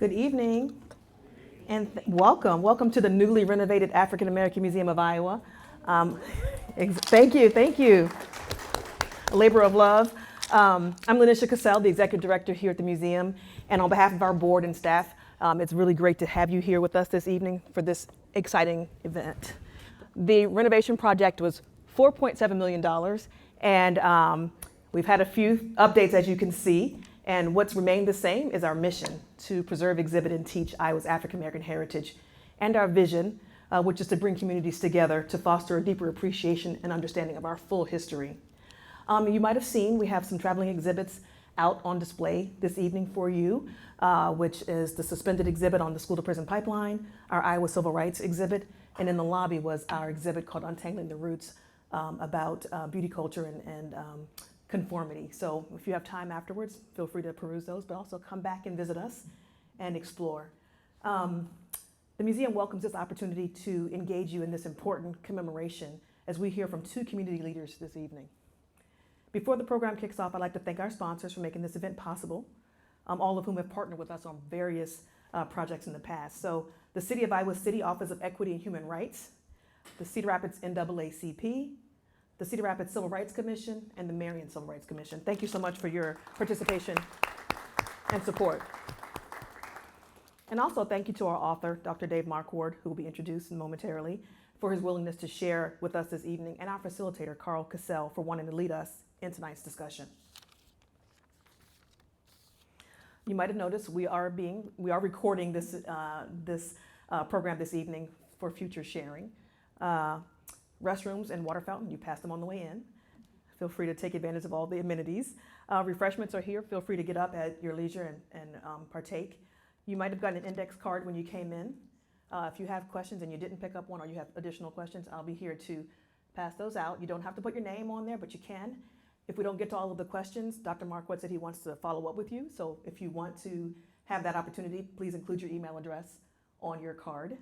Good evening, and welcome to the newly renovated African American Museum of Iowa. Um, thank you. A labor of love. I'm Lanisha Cassell, the executive director here at the museum, and on behalf of our board and staff, it's really great to have you here with us this evening for this exciting event. The renovation project was $4.7 million, and we've had a few updates, as you can see. And what's remained the same is our mission to preserve, exhibit, and teach Iowa's African American heritage, and our vision, which is to bring communities together to foster a deeper appreciation and understanding of our full history. You might have seen we have some traveling exhibits out on display this evening for you, which is the suspended exhibit on the school to prison pipeline, our Iowa Civil Rights exhibit, and in the lobby was our exhibit called Untangling the Roots about beauty culture and conformity. So if you have time afterwards, feel free to peruse those, but also come back and visit us and explore. The museum welcomes this opportunity to engage you in this important commemoration as we hear from two community leaders this evening. Before the program kicks off, I'd like to thank our sponsors for making this event possible, all of whom have partnered with us on various projects in the past. So the City of Iowa City Office of Equity and Human Rights, the Cedar Rapids NAACP, the Cedar Rapids Civil Rights Commission, and the Marion Civil Rights Commission. Thank you so much for your participation and support. And also thank you to our author, Dr. Dave Markward, who will be introduced momentarily, for his willingness to share with us this evening, and our facilitator, Carl Cassell, for wanting to lead us in tonight's discussion. You might have noticed we are recording this program this evening for future sharing. Restrooms and water fountain, you pass them on the way in. Feel free to take advantage of all the amenities. Refreshments are here. Feel free to get up at your leisure and partake. You might have gotten an index card when you came in. If you have questions and you didn't pick up one, or you have additional questions, I'll be here to pass those out. You don't have to put your name on there, but you can. If we don't get to all of the questions, Dr. Markward said he wants to follow up with you. So if you want to have that opportunity, please include your email address on your card.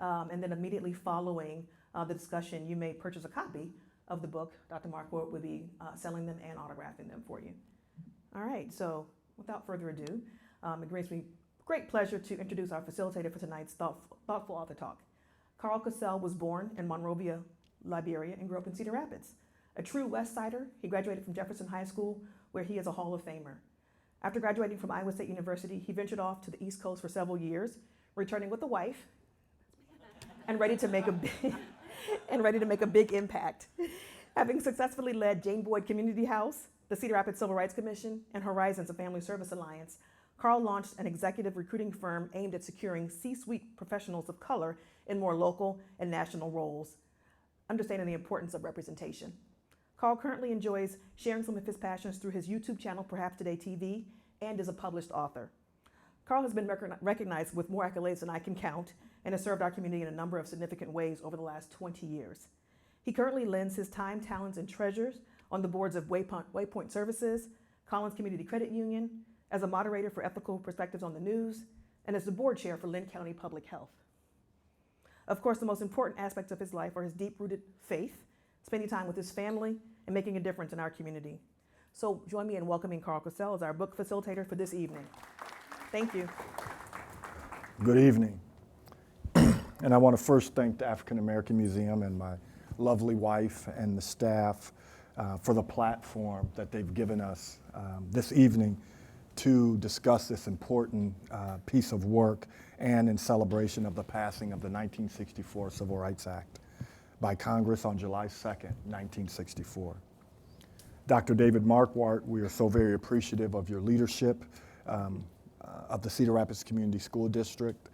And then immediately following the discussion, you may purchase a copy of the book. Dr. Markward will be selling them and autographing them for you. All right, so without further ado, it brings me great pleasure to introduce our facilitator for tonight's Thoughtful Author Talk. Carl Cassell was born in Monrovia, Liberia, and grew up in Cedar Rapids. A true West Sider, he graduated from Jefferson High School, where he is a Hall of Famer. After graduating from Iowa State University, he ventured off to the East Coast for several years, returning with a wife, and ready to make a big impact. Having successfully led Jane Boyd Community House, the Cedar Rapids Civil Rights Commission, and Horizons, a Family Service Alliance, Carl launched an executive recruiting firm aimed at securing C-suite professionals of color in more local and national roles, understanding the importance of representation. Carl currently enjoys sharing some of his passions through his YouTube channel, Perhaps Today TV, and is a published author. Carl has been recognized with more accolades than I can count, and has served our community in a number of significant ways over the last 20 years. He currently lends his time, talents, and treasures on the boards of Waypoint Services, Collins Community Credit Union, as a moderator for Ethical Perspectives on the News, and as the board chair for Lynn County Public Health. Of course, the most important aspects of his life are his deep-rooted faith, spending time with his family, and making a difference in our community. So join me in welcoming Carl Cassell as our book facilitator for this evening. Thank you. Good evening. And I want to first thank the African American Museum and my lovely wife and the staff for the platform that they've given us this evening to discuss this important piece of work, and in celebration of the passing of the 1964 Civil Rights Act by Congress on July 2nd, 1964. Dr. David Markward, we are so very appreciative of your leadership of the Cedar Rapids Community School District,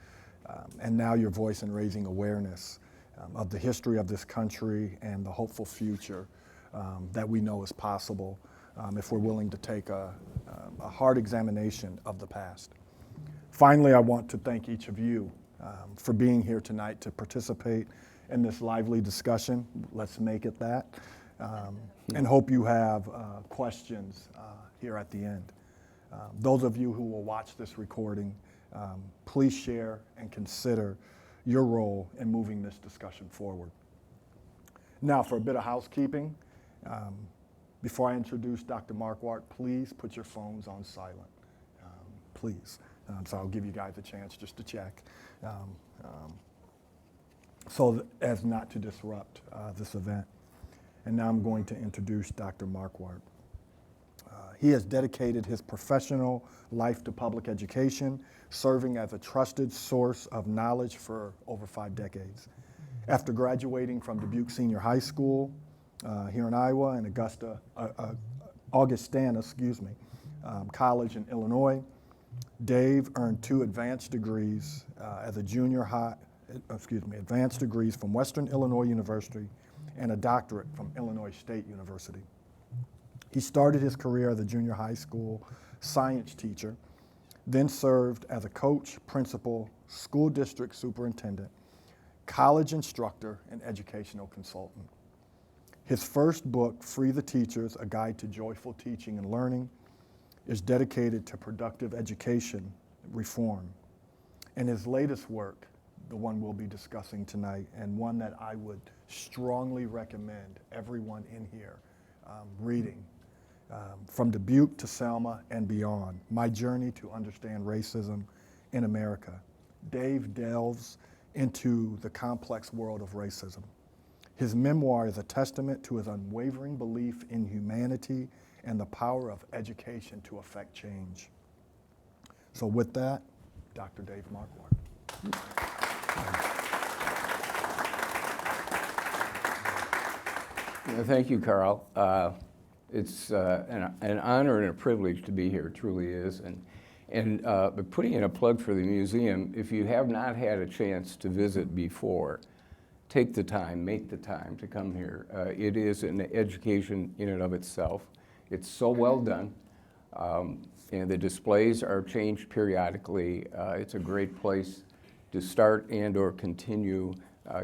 and now your voice in raising awareness of the history of this country and the hopeful future that we know is possible if we're willing to take a hard examination of the past. Finally, I want to thank each of you for being here tonight to participate in this lively discussion. Let's make it that. And hope you have questions here at the end. Those of you who will watch this recording, please share and consider your role in moving this discussion forward. Now, for a bit of housekeeping, before I introduce Dr. Markward, please put your phones on silent, please. So I'll give you guys a chance just to check. So as not to disrupt this event. And now I'm going to introduce Dr. Markward. He has dedicated his professional life to public education, serving as a trusted source of knowledge for over 5 decades. After graduating from Dubuque Senior High School here in Iowa and Augustana, College in Illinois, Dave earned 2 advanced degrees advanced degrees from Western Illinois University and a doctorate from Illinois State University. He started his career as a junior high school science teacher, then served as a coach, principal, school district superintendent, college instructor, and educational consultant. His first book, Free the Teachers, A Guide to Joyful Teaching and Learning, is dedicated to productive education reform. And his latest work, the one we'll be discussing tonight, and one that I would strongly recommend everyone in here reading, From Dubuque to Selma and Beyond, My Journey to Understand Racism in America. Dave delves into the complex world of racism. His memoir is a testament to his unwavering belief in humanity and the power of education to affect change. So with that, Dr. Dave Markward. Thank you, Carl. It's an honor and a privilege to be here, it truly is. And putting in a plug for the museum, if you have not had a chance to visit before, take the time, make the time to come here. It is an education in and of itself. It's so well done, and the displays are changed periodically. It's a great place to start and or continue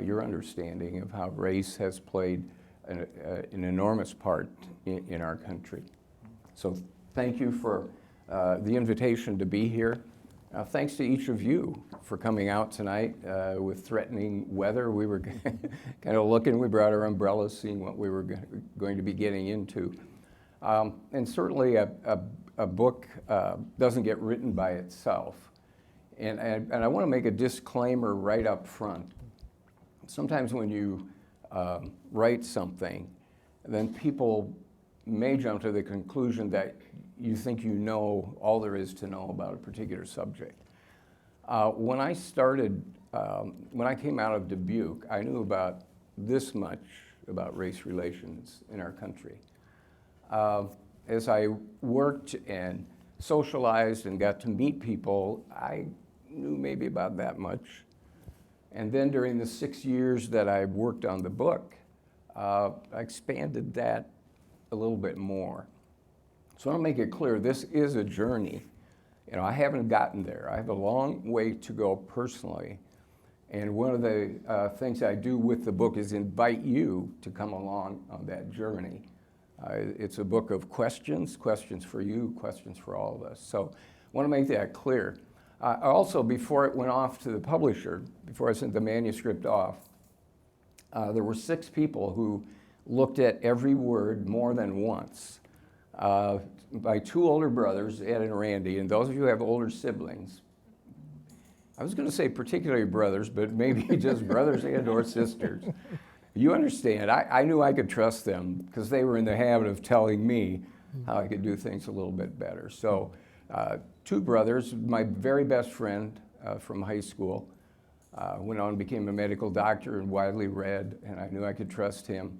your understanding of how race has played an enormous part in our country. So thank you for the invitation to be here. Thanks to each of you for coming out tonight with threatening weather. We were kind of looking, we brought our umbrellas, seeing what we were going to be getting into. And certainly a book doesn't get written by itself. And I want to make a disclaimer right up front. Sometimes when you write something, then people may jump to the conclusion that you think you know all there is to know about a particular subject. When I started, when I came out of Dubuque, I knew about this much about race relations in our country. As I worked and socialized and got to meet people, I knew maybe about that much. And then during the 6 years that I worked on the book, I expanded that a little bit more. So I want to make it clear, this is a journey. You know, I haven't gotten there. I have a long way to go personally. And one of the things I do with the book is invite you to come along on that journey. It's a book of questions for you, questions for all of us. So I want to make that clear. Also, before it went off to the publisher, before I sent the manuscript off, there were 6 people who looked at every word more than once. My 2 older brothers, Ed and Randy, and those of you who have older siblings, I was going to say particularly brothers, but maybe just brothers and or sisters. You understand, I knew I could trust them because they were in the habit of telling me how I could do things a little bit better. So 2 brothers, my very best friend from high school, went on and became a medical doctor and widely read, and I knew I could trust him.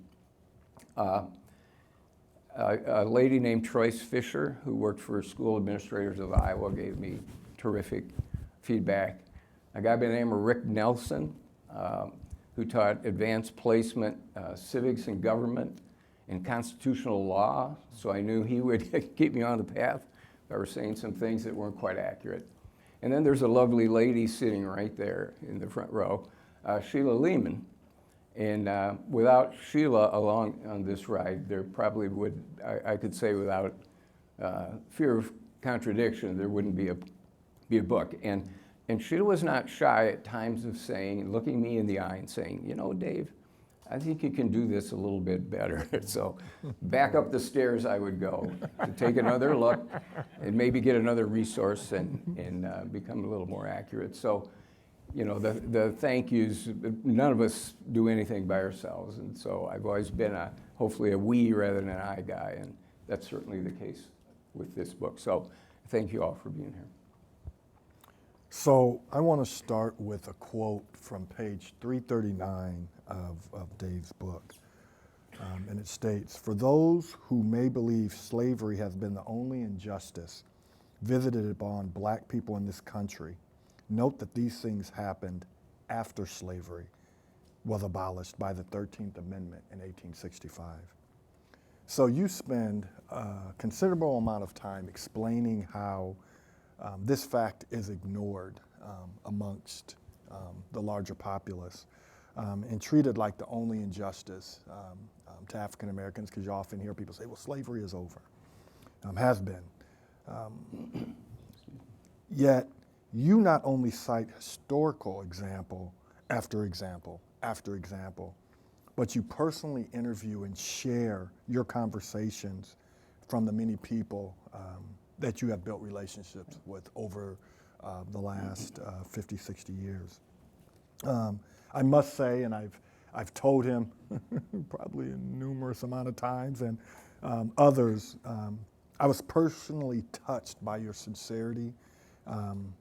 A lady named Troyce Fisher, who worked for School Administrators of Iowa, gave me terrific feedback. A guy by the name of Rick Nelson, who taught advanced placement, civics and government, and constitutional law, so I knew he would keep me on the path if I were saying some things that weren't quite accurate. And then there's a lovely lady sitting right there in the front row, Sheila Lehman. And without Sheila along on this ride, there probably would, I could say without fear of contradiction, there wouldn't be a book. And Sheila was not shy at times of saying, looking me in the eye and saying, you know, Dave, I think you can do this a little bit better. So back up the stairs I would go to take another look and maybe get another resource and become a little more accurate. So, you know, the thank yous, none of us do anything by ourselves. And so I've always been hopefully a we rather than an I guy. And that's certainly the case with this book. So thank you all for being here. So I want to start with a quote from page 339 of Dave's book. And it states, "For those who may believe slavery has been the only injustice visited upon black people in this country, note that these things happened after slavery was abolished by the 13th Amendment in 1865. So you spend a considerable amount of time explaining how this fact is ignored amongst the larger populace and treated like the only injustice to African Americans, because you often hear people say, well, slavery is over, has been. Yet you not only cite historical example after example after example, but you personally interview and share your conversations from the many people that you have built relationships with over the last 50, 60 years. I must say, and I've told him probably a numerous amount of times, and others, I was personally touched by your sincerity,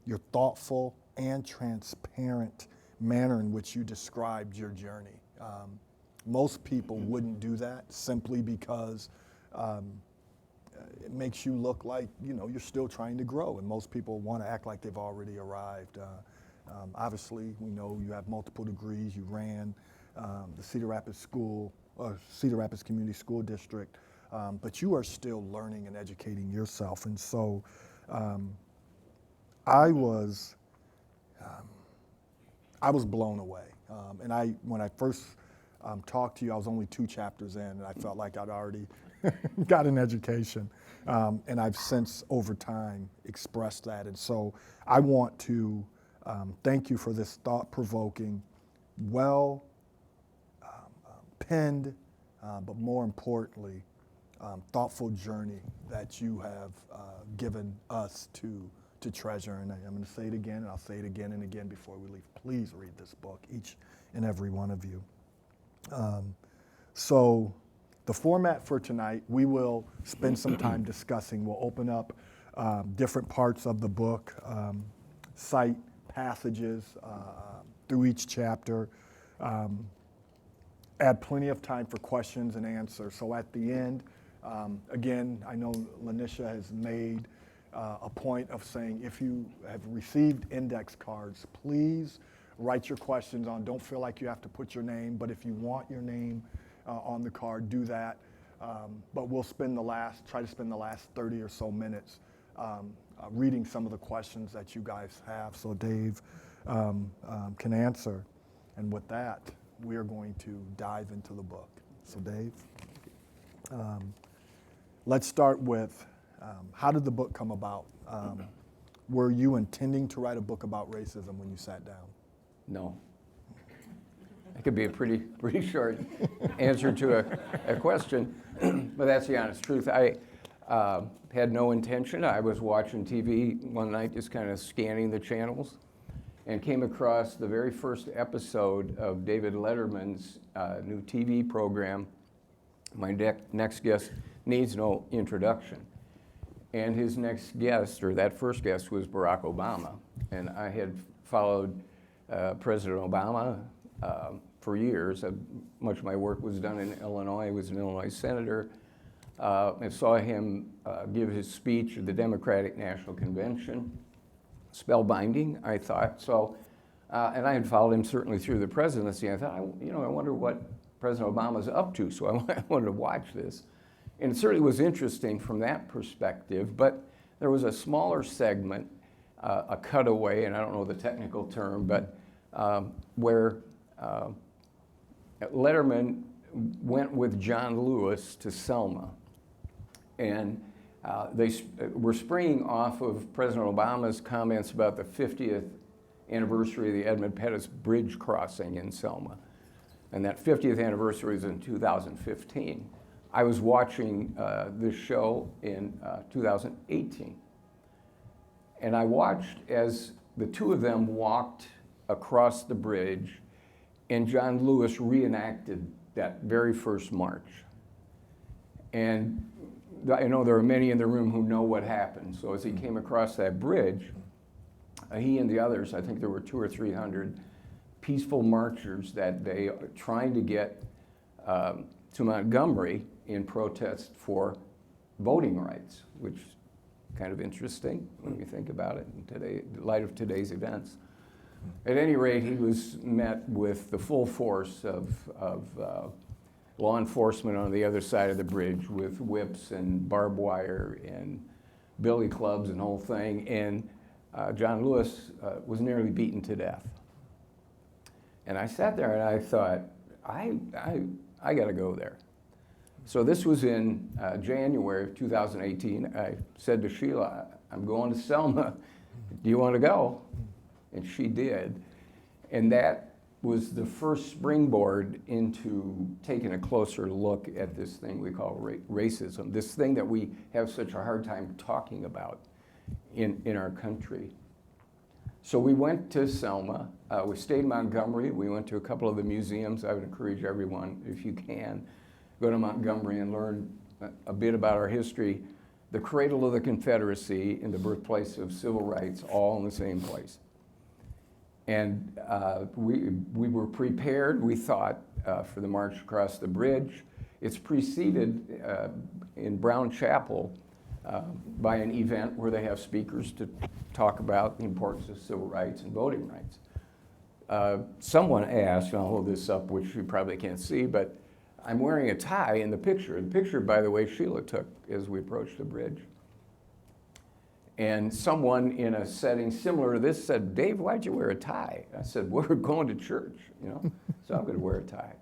your thoughtful and transparent manner in which you described your journey. Most people wouldn't do that simply because it makes you look like, you know, you're still trying to grow, and most people want to act like they've already arrived. Obviously, we know you have multiple degrees. You ran the Cedar Rapids Community School District, but you are still learning and educating yourself. And so I was blown away. And when I first talked to you, I was only 2 chapters in, and I felt like I'd already got an education. And I've since, over time, expressed that. And so I want to thank you for this thought-provoking, penned, but more importantly, thoughtful journey that you have given us to treasure. And I'm going to say it again, and I'll say it again and again before we leave. Please read this book, each and every one of you. So the format for tonight, we will spend some time discussing. We'll open up different parts of the book, cite passages through each chapter, add plenty of time for questions and answers. So at the end, again, I know Lanisha has made a point of saying if you have received index cards, please write your questions on. Don't feel like you have to put your name, but if you want your name on the card, do that. But we'll try to spend the last 30 or so minutes reading some of the questions that you guys have so Dave can answer. And with that, we are going to dive into the book. So Dave, let's start with how did the book come about? Were you intending to write a book about racism when you sat down? No. That could be a pretty short answer to a question, but that's the honest truth. I had no intention. I was watching TV one night, just kind of scanning the channels, and came across the very first episode of David Letterman's new TV program, My Next Guest Needs No Introduction. And his next guest, or that first guest, was Barack Obama. And I had followed President Obama for years. Much of my work was done in Illinois. I was an Illinois senator. I saw him give his speech at the Democratic National Convention. Spellbinding, I thought. So, and I had followed him certainly through the presidency. I thought, I wonder what President Obama's up to. So I wanted to watch this. And it certainly was interesting from that perspective, but there was a smaller segment, a cutaway, and I don't know the technical term, but where Letterman went with John Lewis to Selma. And they were springing off of President Obama's comments about the 50th anniversary of the Edmund Pettus Bridge crossing in Selma. and that 50th anniversary was in 2015. I was watching this show in 2018. And I watched as the two of them walked across the bridge, and John Lewis reenacted that very first march. And I know there are many in the room who know what happened. So as he came across that bridge, he and the others, I think there were 200 or 300 peaceful marchers that day trying to get to Montgomery in protest for voting rights, which is kind of interesting when you think about it in light of today's events. At any rate, he was met with the full force of law enforcement on the other side of the bridge with whips and barbed wire and billy clubs and the whole thing. And John Lewis was nearly beaten to death. And I sat there and I thought, I got to go there. So this was in January of 2018. I said to Sheila, I'm going to Selma. Do you want to go? And she did. And that was the first springboard into taking a closer look at this thing we call racism, this thing that we have such a hard time talking about in our country. So we went to Selma. We stayed in Montgomery. We went to a couple of the museums. I would encourage everyone, if you can, go to Montgomery and learn a bit about our history. The cradle of the Confederacy and the birthplace of civil rights, all in the same place. And we were prepared, we thought, for the march across the bridge. It's preceded in Brown Chapel by an event where they have speakers to talk about the importance of civil rights and voting rights. Someone asked, and I'll hold this up, which you probably can't see, but I'm wearing a tie in the picture. The picture, by the way, Sheila took as we approached the bridge. And someone in a setting similar to this said, Dave, why'd you wear a tie? I said, we're going to church, so I'm going to wear a tie.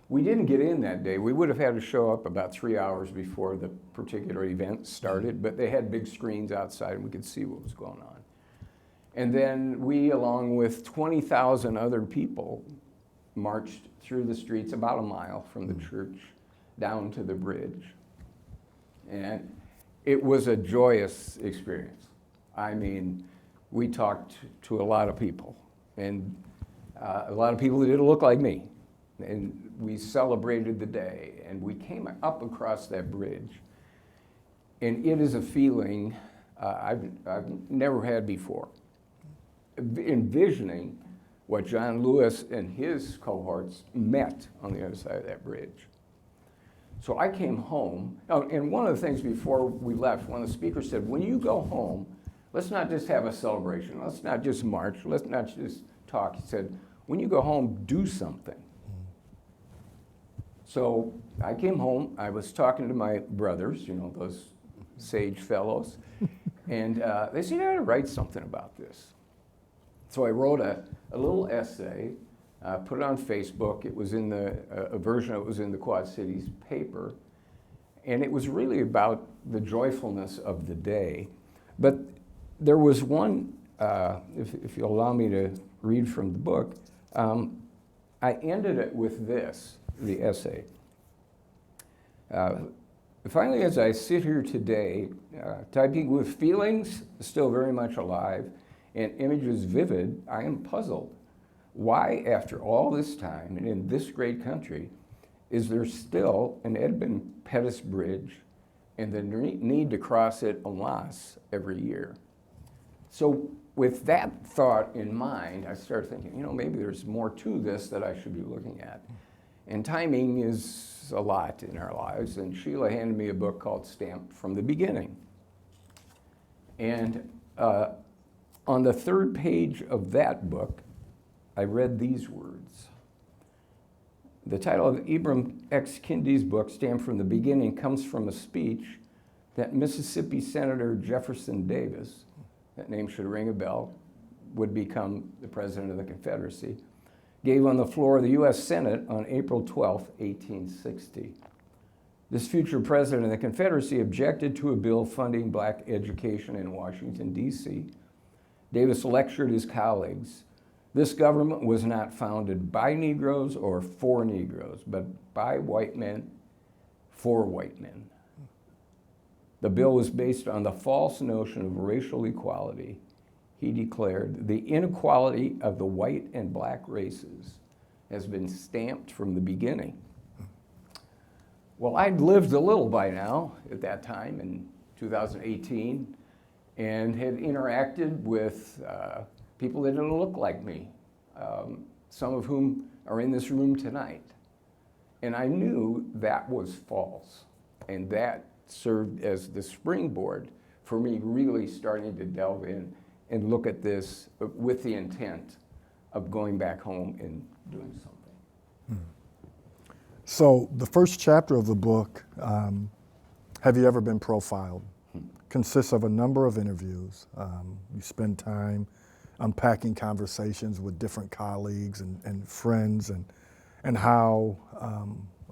We didn't get in that day. We would have had to show up about 3 hours before the particular event started, but they had big screens outside and we could see what was going on. And then we, along with 20,000 other people, marched through the streets about a mile from the church down to the bridge. And it was a joyous experience. I mean, we talked to a lot of people, and a lot of people that didn't look like me. And we celebrated the day, and we came up across that bridge, and it is a feeling I've never had before. Envisioning what John Lewis and his cohorts met on the other side of that bridge. So I came home, and one of the things before we left, one of the speakers said, when you go home, let's not just have a celebration, let's not just march, let's not just talk. He said, when you go home, do something. So I came home, I was talking to my brothers, those sage fellows, and they said, you ought to write something about this. So I wrote a little essay, put it on Facebook. It was in a version of it was in the Quad Cities paper. And it was really about the joyfulness of the day. But there was one, if you'll allow me to read from the book, I ended it with this, the essay. Finally, as I sit here today, typing with feelings still very much alive and images vivid, I am puzzled. Why, after all this time and in this great country, is there still an Edmund Pettus Bridge and the need to cross it en masse every year? So with that thought in mind, I started thinking, maybe there's more to this that I should be looking at. And timing is a lot in our lives, and Sheila handed me a book called Stamped from the Beginning. And on the third page of that book, I read these words. The title of Ibram X. Kendi's book, Stamped from the Beginning, comes from a speech that Mississippi Senator Jefferson Davis, that name should ring a bell, would become the President of the Confederacy, gave on the floor of the U.S. Senate on April 12, 1860. This future President of the Confederacy objected to a bill funding black education in Washington, D.C. Davis lectured his colleagues This government was not founded by Negroes or for Negroes, but by white men for white men. The bill was based on the false notion of racial equality. He declared, the inequality of the white and black races has been stamped from the beginning. Well, I'd lived a little by now at that time in 2018 and had interacted with people that didn't look like me, some of whom are in this room tonight. And I knew that was false, and that served as the springboard for me really starting to delve in and look at this with the intent of going back home and doing something. So the first chapter of the book, Have You Ever Been Profiled? Consists of a number of interviews. You spend time unpacking conversations with different colleagues and friends, and how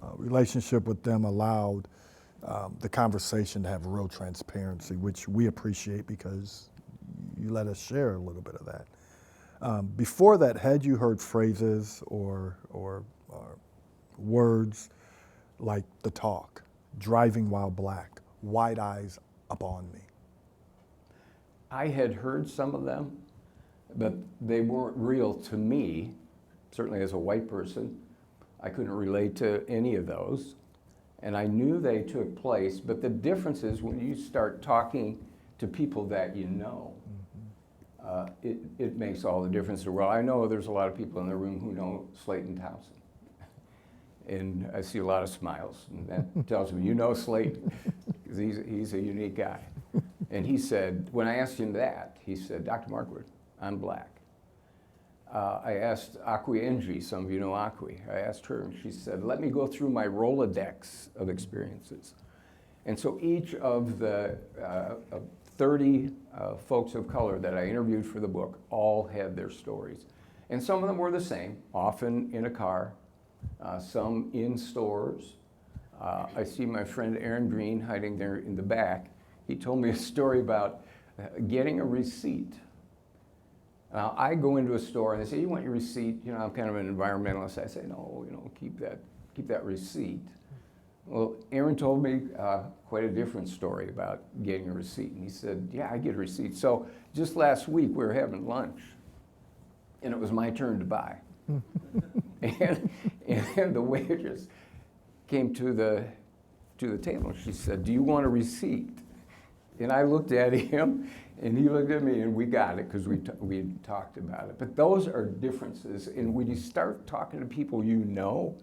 a relationship with them allowed the conversation to have real transparency, which we appreciate because you let us share a little bit of that. Before that, had you heard phrases or words like the talk, driving while black, white eyes upon me? I had heard some of them, but they weren't real to me. Certainly as a white person, I couldn't relate to any of those. And I knew they took place, but the difference is when you start talking to people that you know, it makes all the difference in the world. I know there's a lot of people in the room who know Slayton Townsend. And I see a lot of smiles, and that tells me you know Slayton, because he's a unique guy. And he said, when I asked him that, he said, Dr. Markward, I'm black. I asked Akwi Enji, some of you know Akwi, I asked her, and she said, let me go through my Rolodex of experiences. And so each of the 30 folks of color that I interviewed for the book all had their stories. And some of them were the same, often in a car, some in stores. I see my friend Aaron Green hiding there in the back. He told me a story about getting a receipt. Now, I go into a store and they say, you want your receipt? You know, I'm kind of an environmentalist. I say, no, you know, keep that receipt. Well, Aaron told me quite a different story about getting a receipt. And he said, yeah, I get a receipt. So just last week, we were having lunch, and it was my turn to buy. and the waitress came to the table, and she said, do you want a receipt? And I looked at him, and he looked at me, and we got it because we had talked about it. But those are differences. And when you start talking to people you know,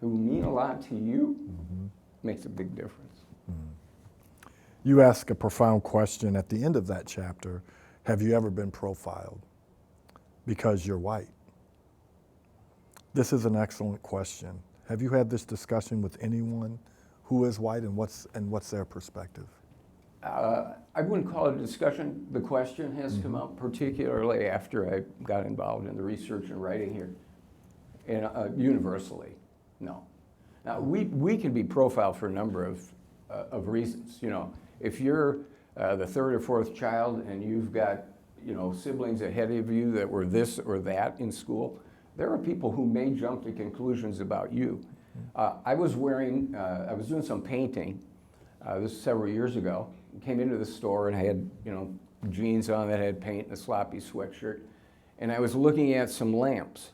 who mean a lot to you, makes a big difference. You ask a profound question at the end of that chapter, have you ever been profiled because you're white? This is an excellent question. Have you had this discussion with anyone who is white, and what's their perspective? I wouldn't call it a discussion. The question has come up particularly after I got involved in the research and writing here, and universally, no. Now, we can be profiled for a number of reasons. You know, if you're the third or fourth child and you've got, you know, siblings ahead of you that were this or that in school, there are people who may jump to conclusions about you. I was doing some painting, this was several years ago. Came into the store and I had, you know, jeans on that had paint and a sloppy sweatshirt. And I was looking at some lamps.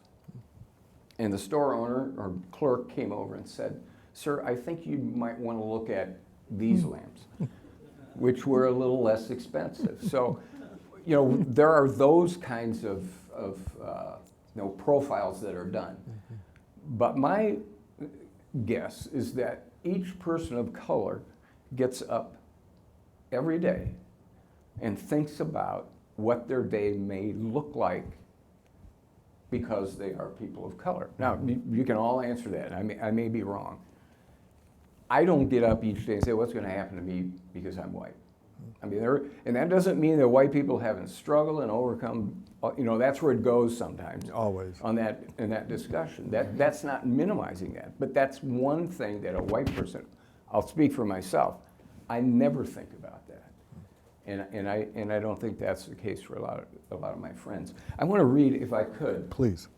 And the store owner or clerk came over and said, sir, I think you might want to look at these lamps, which were a little less expensive. So, you know, there are those kinds of you know, profiles that are done. But my guess is that each person of color gets up every day and thinks about what their day may look like because they are people of color. Now, you can all answer that. I may be wrong. I don't get up each day and say, what's going to happen to me because I'm white? I mean, and that doesn't mean that white people haven't struggled and overcome, you know, that's where it goes sometimes. Always. In that discussion. That's not minimizing that, but that's one thing that a white person, I'll speak for myself, I never think about that. And I don't think that's the case for a lot of my friends. I want to read, if I could. Please.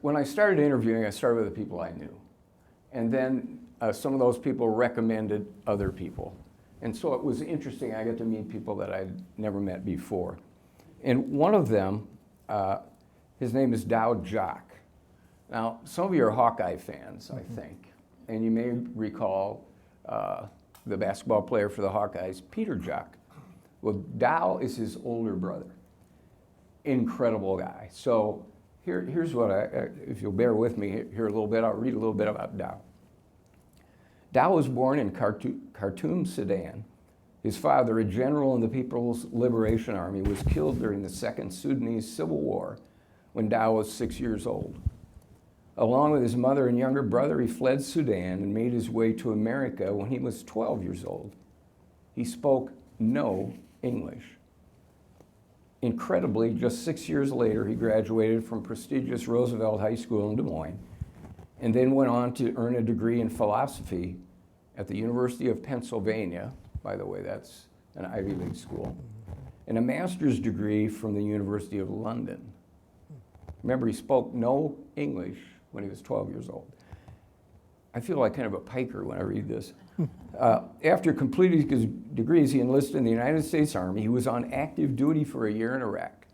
When I started interviewing, I started with the people I knew. And then some of those people recommended other people. And so it was interesting. I got to meet people that I'd never met before. And one of them, his name is Dow Jock. Now, some of you are Hawkeye fans, I think. And you may recall the basketball player for the Hawkeyes, Peter Jock. Well, Dow is his older brother. Incredible guy. So here's what if you'll bear with me here a little bit, I'll read a little bit about Dow. Dow was born in Khartoum, Sudan. His father, a general in the People's Liberation Army, was killed during the Second Sudanese Civil War when Dow was 6 years old. Along with his mother and younger brother, he fled Sudan and made his way to America when he was 12 years old. He spoke no English. Incredibly, just 6 years later, he graduated from prestigious Roosevelt High School in Des Moines and then went on to earn a degree in philosophy at the University of Pennsylvania. By the way, that's an Ivy League school, and a master's degree from the University of London. Remember, he spoke no English when he was 12 years old. I feel like kind of a piker when I read this. After completing his degrees, he enlisted in the United States Army. He was on active duty for a year in Iraq.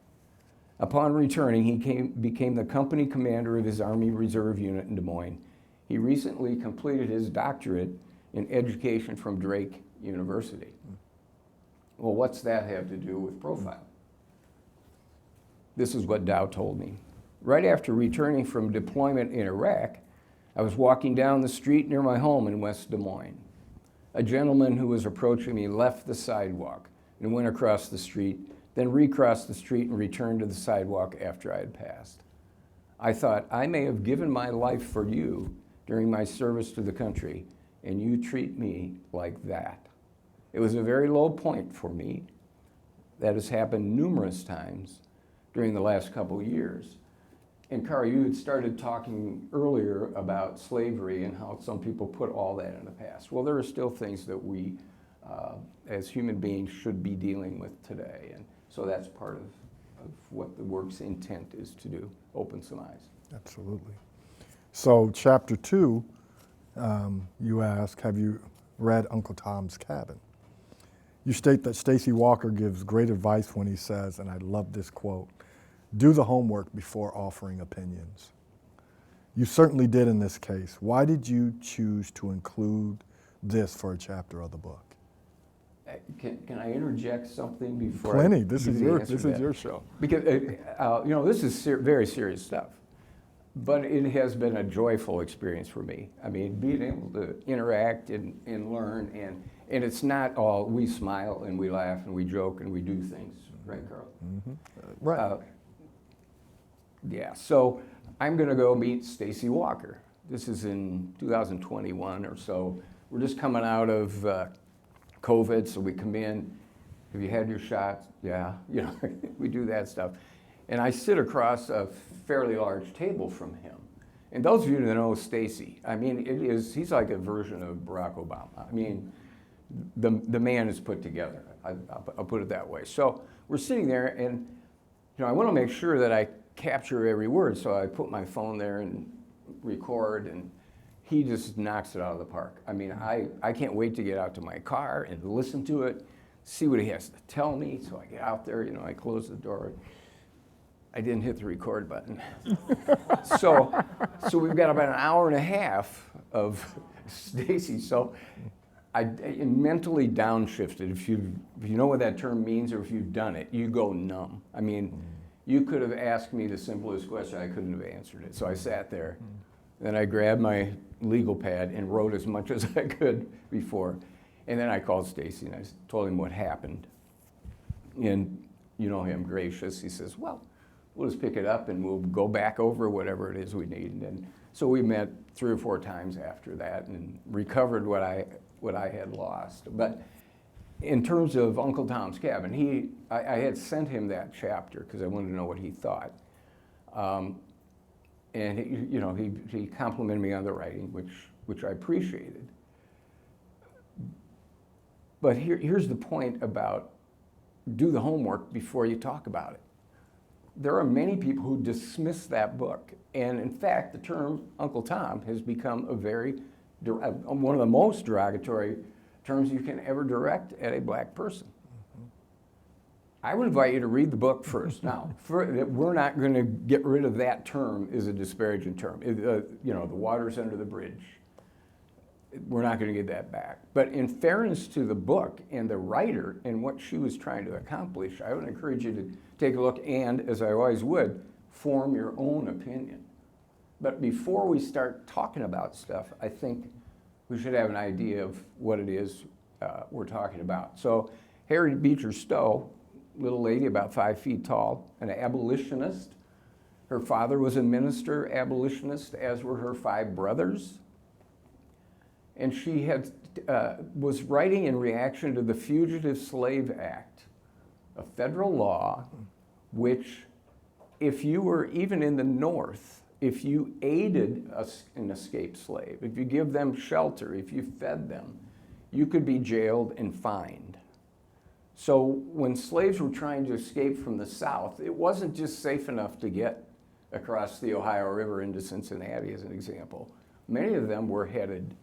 Upon returning, he became the company commander of his Army Reserve Unit in Des Moines. He recently completed his doctorate in education from Drake University. Well, what's that have to do with profile? This is what Dow told me. Right after returning from deployment in Iraq, I was walking down the street near my home in West Des Moines. A gentleman who was approaching me left the sidewalk and went across the street, then recrossed the street and returned to the sidewalk after I had passed. I thought, I may have given my life for you during my service to the country, and you treat me like that. It was a very low point for me. That has happened numerous times during the last couple of years. And Carl, you had started talking earlier about slavery and how some people put all that in the past. Well, there are still things that we, as human beings, should be dealing with today. And so that's part of what the work's intent is to do, open some eyes. Absolutely. So chapter 2, you ask, have you read Uncle Tom's Cabin? You state that Stacy Walker gives great advice when he says, and I love this quote, do the homework before offering opinions. You certainly did in this case. Why did you choose to include this for a chapter of the book? Can I interject something before? Plenty. This is your show. Because this is very serious stuff, but it has been a joyful experience for me. I mean, being able to interact and learn, and it's not all we smile and we laugh and we joke and we do things, right, Carl? Mm-hmm. Right. Yeah. So I'm going to go meet Stacy Walker. This is in 2021 or so. We're just coming out of COVID, so we come in. Have you had your shots? Yeah. We do that stuff. And I sit across a fairly large table from him. And those of you that know Stacy, I mean, he's like a version of Barack Obama. I mean, the man is put together. I'll put it that way. So we're sitting there, and I want to make sure that I capture every word, so I put my phone there and record, and he just knocks it out of the park. I mean, I can't wait to get out to my car and listen to it, see what he has to tell me. So I get out there, I close the door. I didn't hit the record button. So we've got about an hour and a half of Stacy. So I mentally downshifted. If you know what that term means, or if you've done it, you go numb. I mean, you could have asked me the simplest question, I couldn't have answered it. So I sat there, then I grabbed my legal pad and wrote as much as I could before. And then I called Stacy and I told him what happened. And you know him, gracious. He says, well, we'll just pick it up and we'll go back over whatever it is we need. And so we met 3 or 4 times after that and recovered what I had lost. But in terms of Uncle Tom's Cabin, I had sent him that chapter because I wanted to know what he thought. And he complimented me on the writing, which I appreciated. But here's the point about do the homework before you talk about it. There are many people who dismiss that book. And in fact, the term Uncle Tom has become one of the most derogatory terms you can ever direct at a black person. I would invite you to read the book first. Now, we're not going to get rid of that term as a disparaging term. The water's under the bridge. We're not going to get that back. But in fairness to the book and the writer and what she was trying to accomplish, I would encourage you to take a look and, as I always would, form your own opinion. But before we start talking about stuff, I think we should have an idea of what it is we're talking about. So Harriet Beecher Stowe, little lady about 5 feet tall, an abolitionist. Her father was a minister abolitionist, as were her 5 brothers. And she was writing in reaction to the Fugitive Slave Act, a federal law which, if you were even in the North, if you aided an escaped slave, if you give them shelter, if you fed them, you could be jailed and fined. So when slaves were trying to escape from the South, it wasn't just safe enough to get across the Ohio River into Cincinnati, as an example. Many of them were headed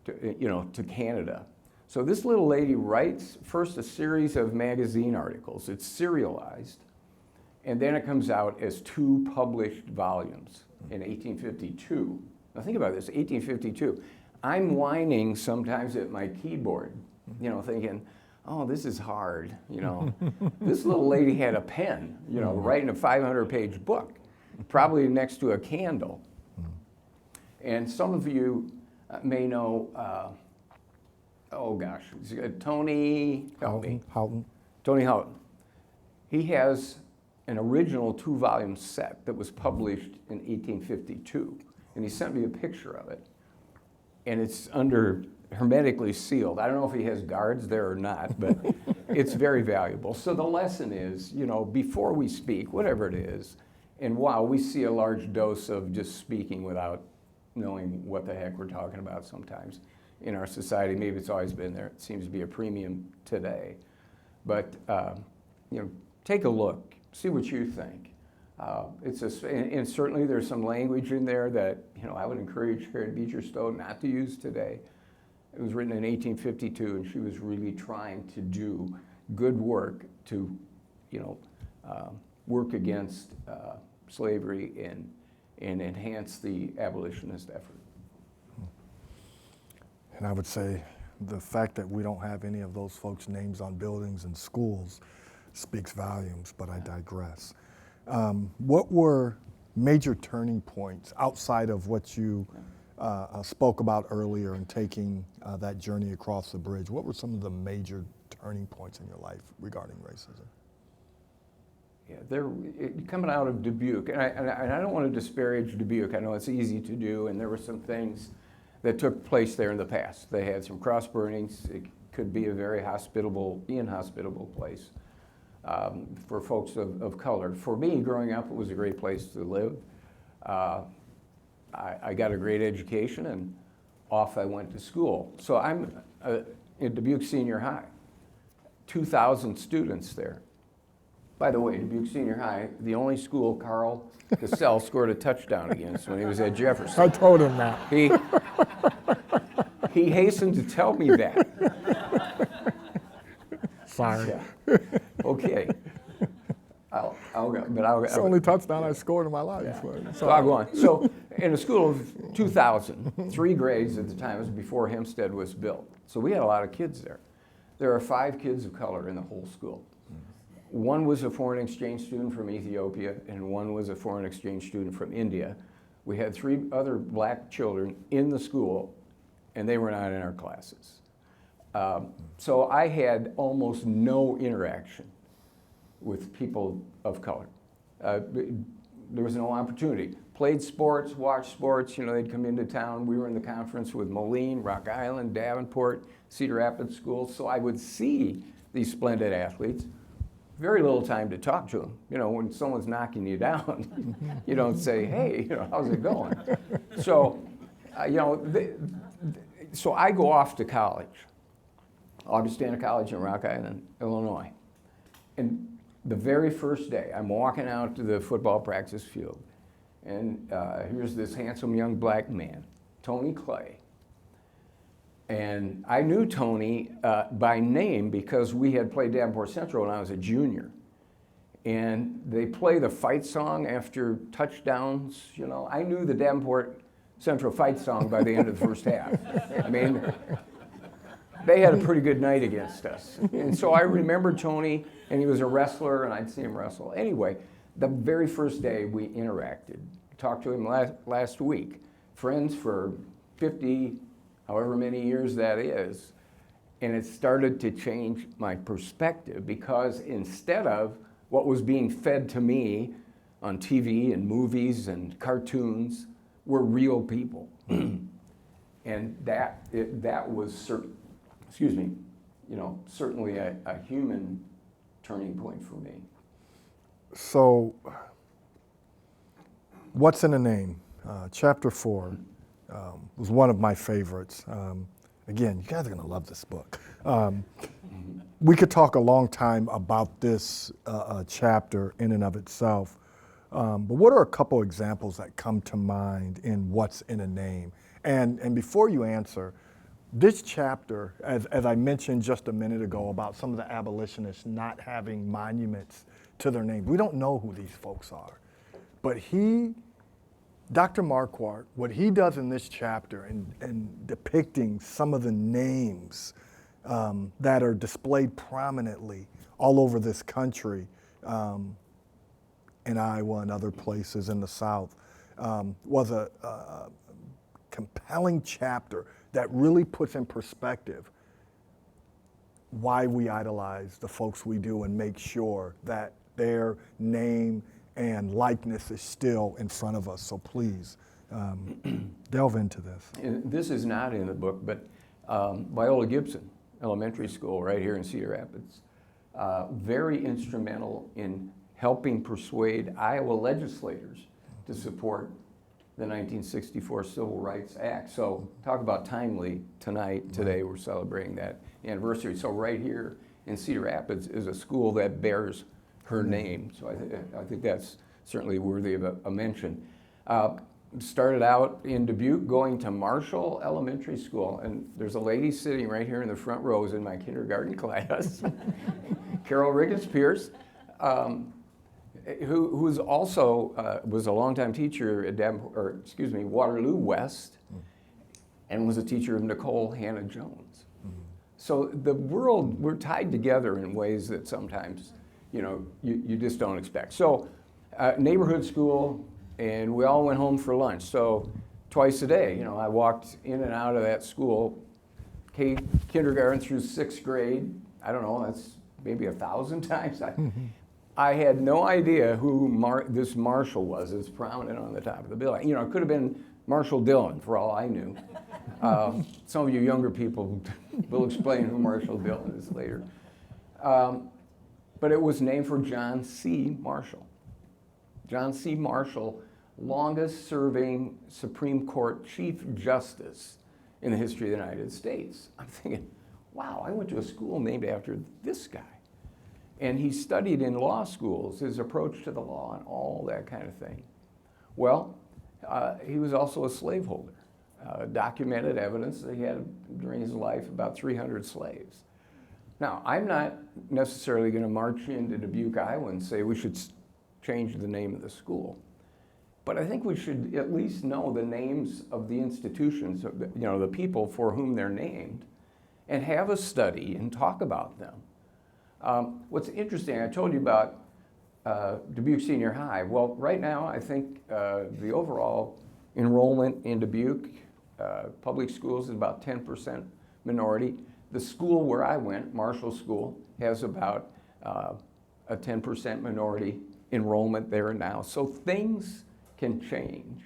to Canada. So this little lady writes first a series of magazine articles. It's serialized, and then it comes out as 2 published volumes in 1852. Now think about this, 1852. I'm whining sometimes at my keyboard, thinking, oh, this is hard, This little lady had a pen, writing a 500-page book, probably next to a candle. And some of you may know, Tony, help me. Houghton. Tony Houghton. He has an original 2-volume set that was published in 1852. And he sent me a picture of it. And it's hermetically sealed. I don't know if he has guards there or not, but it's very valuable. So the lesson is, before we speak, whatever it is, and wow, we see a large dose of just speaking without knowing what the heck we're talking about sometimes in our society. Maybe it's always been there. It seems to be a premium today. But, take a look, see what you think. And certainly there's some language in there that, I would encourage Harriet Beecher Stowe not to use today. It was written in 1852, and she was really trying to do good work to, work against slavery and enhance the abolitionist effort. And I would say the fact that we don't have any of those folks' names on buildings and schools speaks volumes, but I digress. What were major turning points outside of what you spoke about earlier in taking that journey across the bridge? What were some of the major turning points in your life regarding racism? Yeah, coming out of Dubuque, and I don't want to disparage Dubuque. I know it's easy to do, and there were some things that took place there in the past. They had some cross burnings. It could be a very inhospitable place for folks of color. For me, growing up, it was a great place to live. I got a great education, and off I went to school. So I'm at Dubuque Senior High, 2,000 students there. By the way, Dubuque Senior High, the only school Carl Cassell scored a touchdown against when he was at Jefferson. I told him that. He hastened to tell me that. Sorry. Yeah. Okay. I'll go. It's the only touchdown I scored in my life. Yeah. So I'll go on. So in a school of 2,000, 3 grades at the time, it was before Hempstead was built. So we had a lot of kids there. There are 5 kids of color in the whole school. One was a foreign exchange student from Ethiopia, and one was a foreign exchange student from India. We had 3 other black children in the school, and they were not in our classes. So I had almost no interaction with people of color. There was no opportunity. Played sports, watched sports, they'd come into town. We were in the conference with Moline, Rock Island, Davenport, Cedar Rapids schools, so I would see these splendid athletes. Very little time to talk to them. When someone's knocking you down, you don't say, hey, how's it going? So, So I go off to college, Augustana College in Rock Island, Illinois. And the very first day, I'm walking out to the football practice field, and here's this handsome young black man, Tony Clay. And I knew Tony by name because we had played Davenport Central when I was a junior. And they play the fight song after touchdowns, you know. I knew the Davenport Central fight song by the end of the first half. I mean, they had a pretty good night against us. And so I remember Tony, and he was a wrestler, and I'd see him wrestle. Anyway, the very first day we interacted, talked to him last week, friends for 50, however many years that is, and it started to change my perspective because instead of what was being fed to me on TV and movies and cartoons were real people. And that was certainly a human turning point for me. So, what's in a name? Chapter 4 was one of my favorites. Again, you guys are going to love this book. We could talk a long time about this chapter in and of itself, but what are a couple examples that come to mind in what's in a name? And before you answer, this chapter, as I mentioned just a minute ago about some of the abolitionists not having monuments to their names, we don't know who these folks are. But Dr. Markward, what he does in this chapter in depicting some of the names that are displayed prominently all over this country, in Iowa and other places in the South, was a compelling chapter that really puts in perspective why we idolize the folks we do and make sure that their name and likeness is still in front of us. So please, delve into this. And this is not in the book, but Viola Gibson Elementary School right here in Cedar Rapids, very instrumental in helping persuade Iowa legislators to support the 1964 Civil Rights Act. So talk about timely today we're celebrating that anniversary. So right here in Cedar Rapids is a school that bears her name. So I think that's certainly worthy of a mention. Started out in Dubuque, going to Marshall Elementary School, and there's a lady sitting right here in the front rows in my kindergarten class, Carol Ricketts Pierce, who's also was a longtime teacher at Waterloo West, and was a teacher of Nicole Hannah Jones. So we're tied together in ways that sometimes, you just don't expect. So neighborhood school, and we all went home for lunch. So twice a day, I walked in and out of that school, kindergarten through 6th grade. I don't know, that's maybe 1,000 times. I had no idea who this Marshall was. It's prominent on the top of the building. It could have been Marshall Dillon, for all I knew. Some of you younger people will explain who Marshall Dillon is later. But it was named for John C. Marshall. John C. Marshall, longest serving Supreme Court Chief Justice in the history of the United States. I'm thinking, wow, I went to a school named after this guy. And he studied in law schools, his approach to the law and all that kind of thing. Well, he was also a slaveholder. Documented evidence that he had during his life about 300 slaves. Now, I'm not necessarily going to march into Dubuque, Iowa and say we should change the name of the school. But I think we should at least know the names of the institutions, the people for whom they're named, and have a study and talk about them. What's interesting, I told you about Dubuque Senior High. Well, right now, I think the overall enrollment in Dubuque public schools is about 10% minority. The school where I went, Marshall School, has about a 10% minority enrollment there now. So things can change.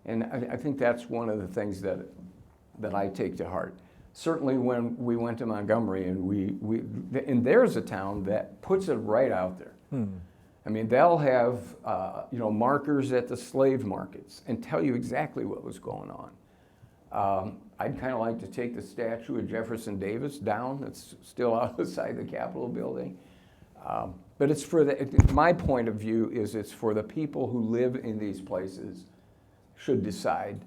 And I think that's one of the things that I take to heart. Certainly when we went to Montgomery, and there's a town that puts it right out there. I mean, they'll have markers at the slave markets and tell you exactly what was going on. I'd kind of like to take the statue of Jefferson Davis down. It's still outside the Capitol building. But it's for my point of view is it's for the people who live in these places should decide.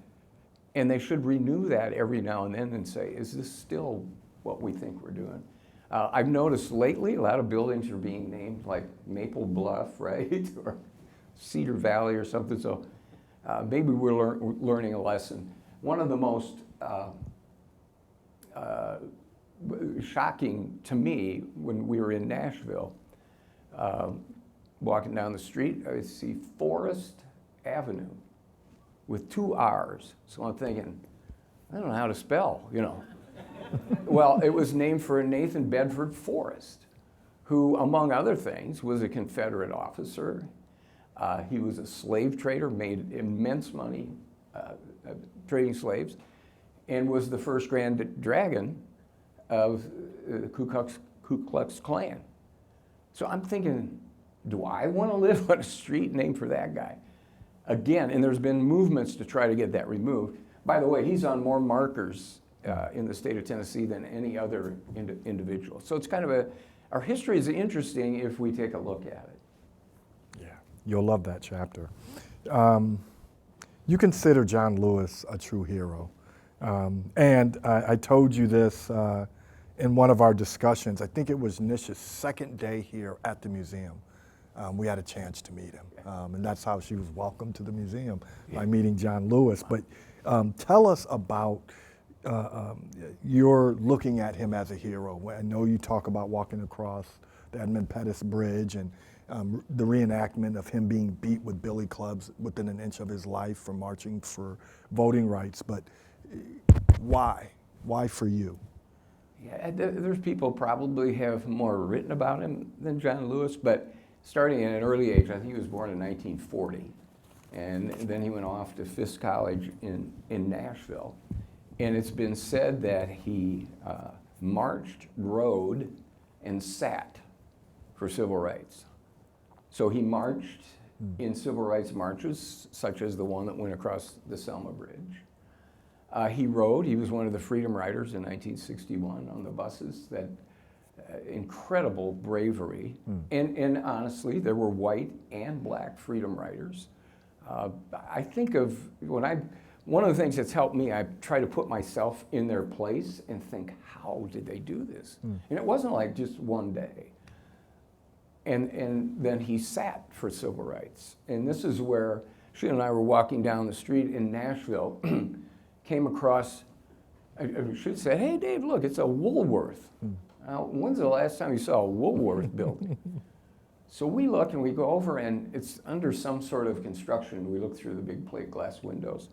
And they should renew that every now and then and say, is this still what we think we're doing? I've noticed lately a lot of buildings are being named like Maple Bluff, right? Or Cedar Valley or something. So maybe we're learning a lesson. One of the most shocking to me when we were in Nashville, walking down the street, I see Forest Avenue with 2 R's. So I'm thinking, I don't know how to spell, you know. Well, it was named for Nathan Bedford Forrest, who, among other things, was a Confederate officer. He was a slave trader, made immense money trading slaves, and was the first Grand Dragon of the Ku Klux Klan. So I'm thinking, do I want to live on a street named for that guy? Again, and there's been movements to try to get that removed. By the way, he's on more markers in the state of Tennessee than any other individual. So it's kind of our history is interesting if we take a look at it. Yeah, you'll love that chapter. You consider John Lewis a true hero. And I told you this in one of our discussions. I think it was Nish's second day here at the museum. We had a chance to meet him. And that's how she was welcomed to the museum, by meeting John Lewis. But tell us about you're looking at him as a hero. I know you talk about walking across the Edmund Pettus Bridge and the reenactment of him being beat with billy clubs within an inch of his life for marching for voting rights. But why? Why for you? Yeah, there's people probably have more written about him than John Lewis, but starting at an early age, I think he was born in 1940, and then he went off to Fisk College in Nashville. And it's been said that he marched, rode, and sat for civil rights. So he marched in civil rights marches, such as the one that went across the Selma Bridge. He rode, he was one of the Freedom Riders in 1961 on the buses. That incredible bravery. And honestly, there were white and black Freedom Riders. I think of, one of the things that's helped me, I try to put myself in their place and think, how did they do this? And it wasn't like just one day. And then he sat for civil rights. And this is where she and I were walking down the street in Nashville, came across, she said, hey Dave, look, it's a Woolworth. Now, when's the last time you saw a Woolworth building? So we look and we go over and it's under some sort of construction. We look through the big plate glass windows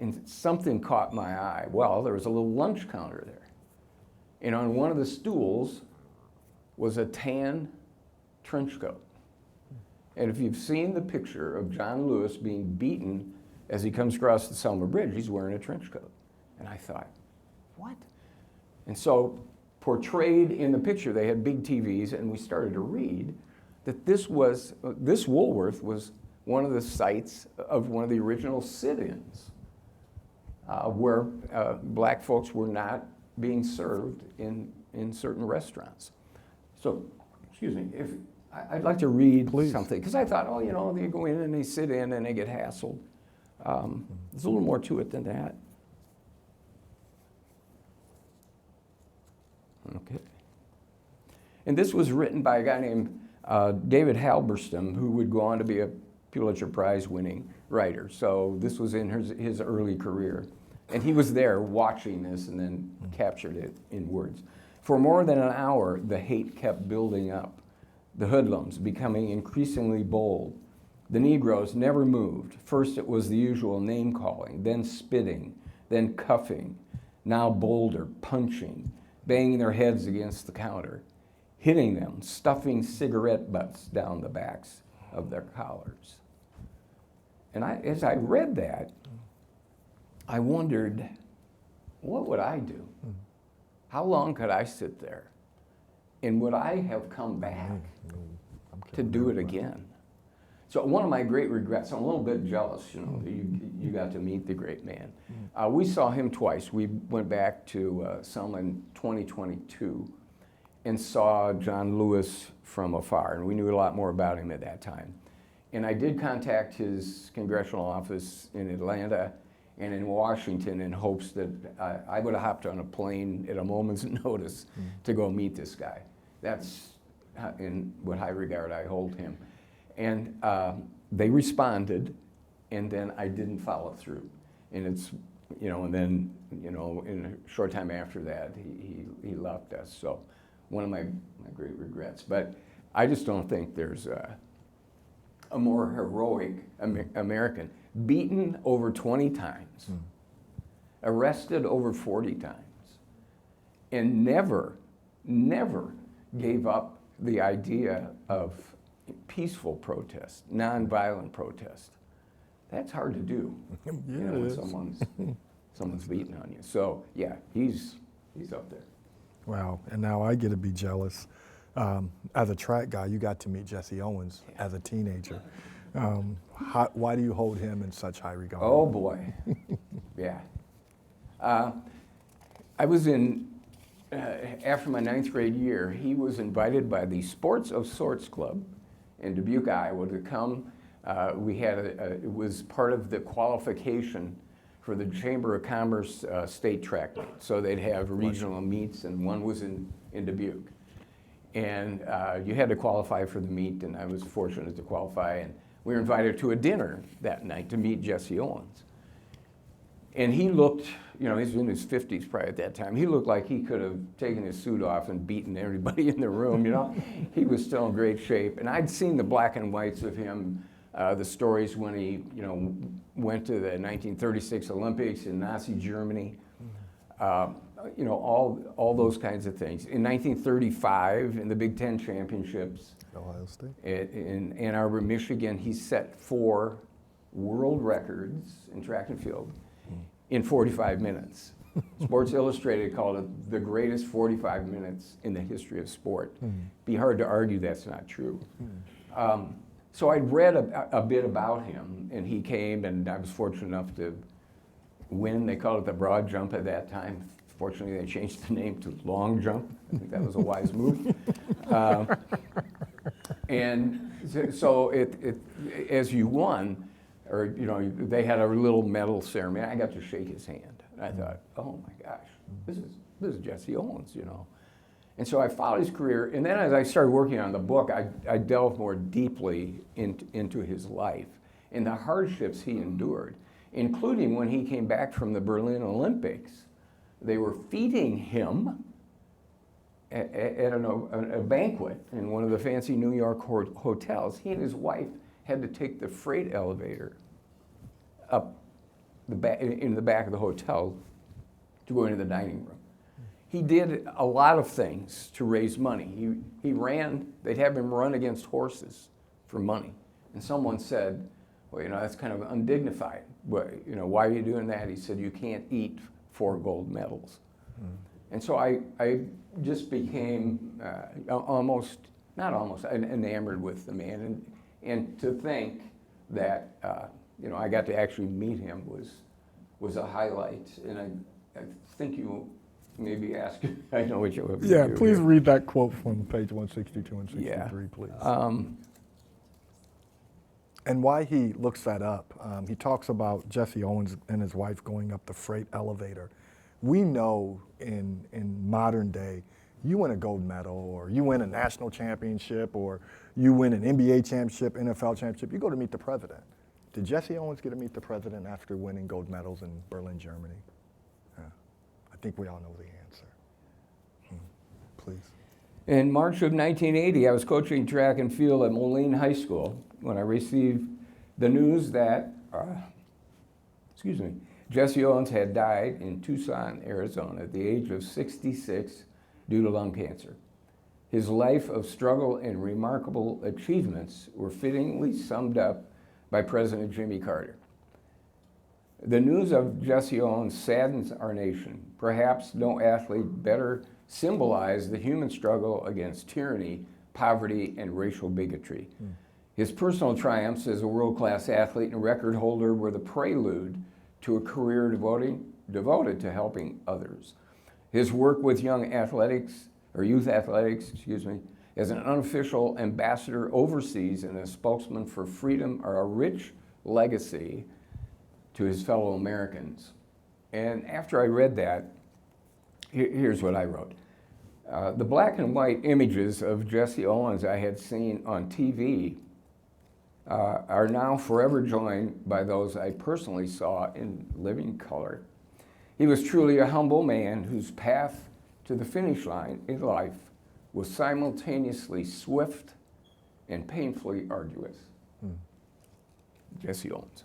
and something caught my eye. Well, there was a little lunch counter there. And on one of the stools was a tan trench coat. And if you've seen the picture of John Lewis being beaten as he comes across the Selma Bridge, he's wearing a trench coat. And I thought, what? And so portrayed in the picture, they had big TVs, and we started to read that this Woolworth was one of the sites of one of the original sit-ins where black folks were not being served in certain restaurants. So, excuse me, if I'd like to read something, because I thought, oh, you know, they go in and they sit in and they get hassled. There's a little more to it than that. Okay. And this was written by a guy named David Halberstam, who would go on to be a Pulitzer Prize winning writer. So this was in his early career. And he was there watching this and then captured it in words. For more than an hour, the hate kept building up. The hoodlums becoming increasingly bold. The Negroes never moved. First it was the usual name calling, then spitting, then cuffing, now bolder, punching, banging their heads against the counter, hitting them, stuffing cigarette butts down the backs of their collars. And as I read that, I wondered, what would I do? How long could I sit there? And would I have come back to do it again? So one of my great regrets, I'm a little bit jealous, you know, you got to meet the great man. We saw him twice. We went back to Selma in 2022 and saw John Lewis from afar, and we knew a lot more about him at that time. And I did contact his congressional office in Atlanta and in Washington in hopes that I would have hopped on a plane at a moment's notice to go meet this guy. That's in what high regard I hold him. And they responded, and then I didn't follow through. And it's, you know, and then, you know, in a short time after that, he left us. So one of my great regrets. But I just don't think there's a more heroic American, beaten over 20 times, arrested over 40 times, and never gave up the idea of peaceful protest, nonviolent protest. That's hard to do, Yeah, you know, when someone's beating on you. So yeah, he's up there. Wow, and now I get to be jealous. As a track guy, you got to meet Jesse Owens as a teenager. Why do you hold him in such high regard? Oh boy, yeah. I was in, after my 9th grade year, he was invited by the Sports of Sorts Club in Dubuque, Iowa to come. We had it was part of the qualification for the Chamber of Commerce state track meet. So they'd have regional meets, and one was in Dubuque. And you had to qualify for the meet, and I was fortunate to qualify. And we were invited to a dinner that night to meet Jesse Owens. And he looked, you know, he's in his 50s probably at that time. He looked like he could have taken his suit off and beaten everybody in the room, you know. He was still in great shape. And I'd seen the black and whites of him, the stories when he, you know, went to the 1936 Olympics in Nazi Germany. You know, all those kinds of things. In 1935, in the Big Ten Championships, Ohio State. in Ann Arbor, Michigan, he set 4 world records in track and field in 45 minutes. Sports Illustrated called it the greatest 45 minutes in the history of sport. Be hard to argue that's not true. So I'd read a bit about him, and he came, and I was fortunate enough to win. They called it the broad jump at that time. Fortunately, they changed the name to long jump. I think that was a wise move. And so as you won, or you know, they had a little medal ceremony. I got to shake his hand. And I thought, oh my gosh, this is Jesse Owens, you know. And so I followed his career, and then as I started working on the book, I delved more deeply into his life and the hardships he endured, including when he came back from the Berlin Olympics. They were feeding him at a banquet in one of the fancy New York hotels. He and his wife had to take the freight elevator up in the back of the hotel to go into the dining room. He did a lot of things to raise money. He ran, they'd have him run against horses for money. And someone said, well, you know, that's kind of undignified. But, you know, why are you doing that? He said, you can't eat 4 gold medals. And so I just became enamored with the man. And to think that, you know, I got to actually meet him was a highlight. And I think you maybe ask, I know what you'll Yeah, do please here. read that quote from page 162 and 63, please. And why he looks that up, he talks about Jesse Owens and his wife going up the freight elevator. We know in modern day, you win a gold medal, or you win a national championship, or you win an NBA championship, NFL championship, you go to meet the president. Did Jesse Owens get to meet the president after winning gold medals in Berlin, Germany? I think we all know the answer. Please. In March of 1980, I was coaching track and field at Moline High School when I received the news that, Jesse Owens had died in Tucson, Arizona at the age of 66 due to lung cancer. His life of struggle and remarkable achievements were fittingly summed up by President Jimmy Carter. The news of Jesse Owens saddens our nation. Perhaps no athlete better symbolized the human struggle against tyranny, poverty, and racial bigotry. His personal triumphs as a world-class athlete and record holder were the prelude to a career devoted to helping others. His work with youth athletics, as an unofficial ambassador overseas and a spokesman for freedom are a rich legacy to his fellow Americans. And after I read that, here's what I wrote. The black and white images of Jesse Owens I had seen on TV are now forever joined by those I personally saw in living color. He was truly a humble man whose path to the finish line in life was simultaneously swift and painfully arduous. Jesse Owens.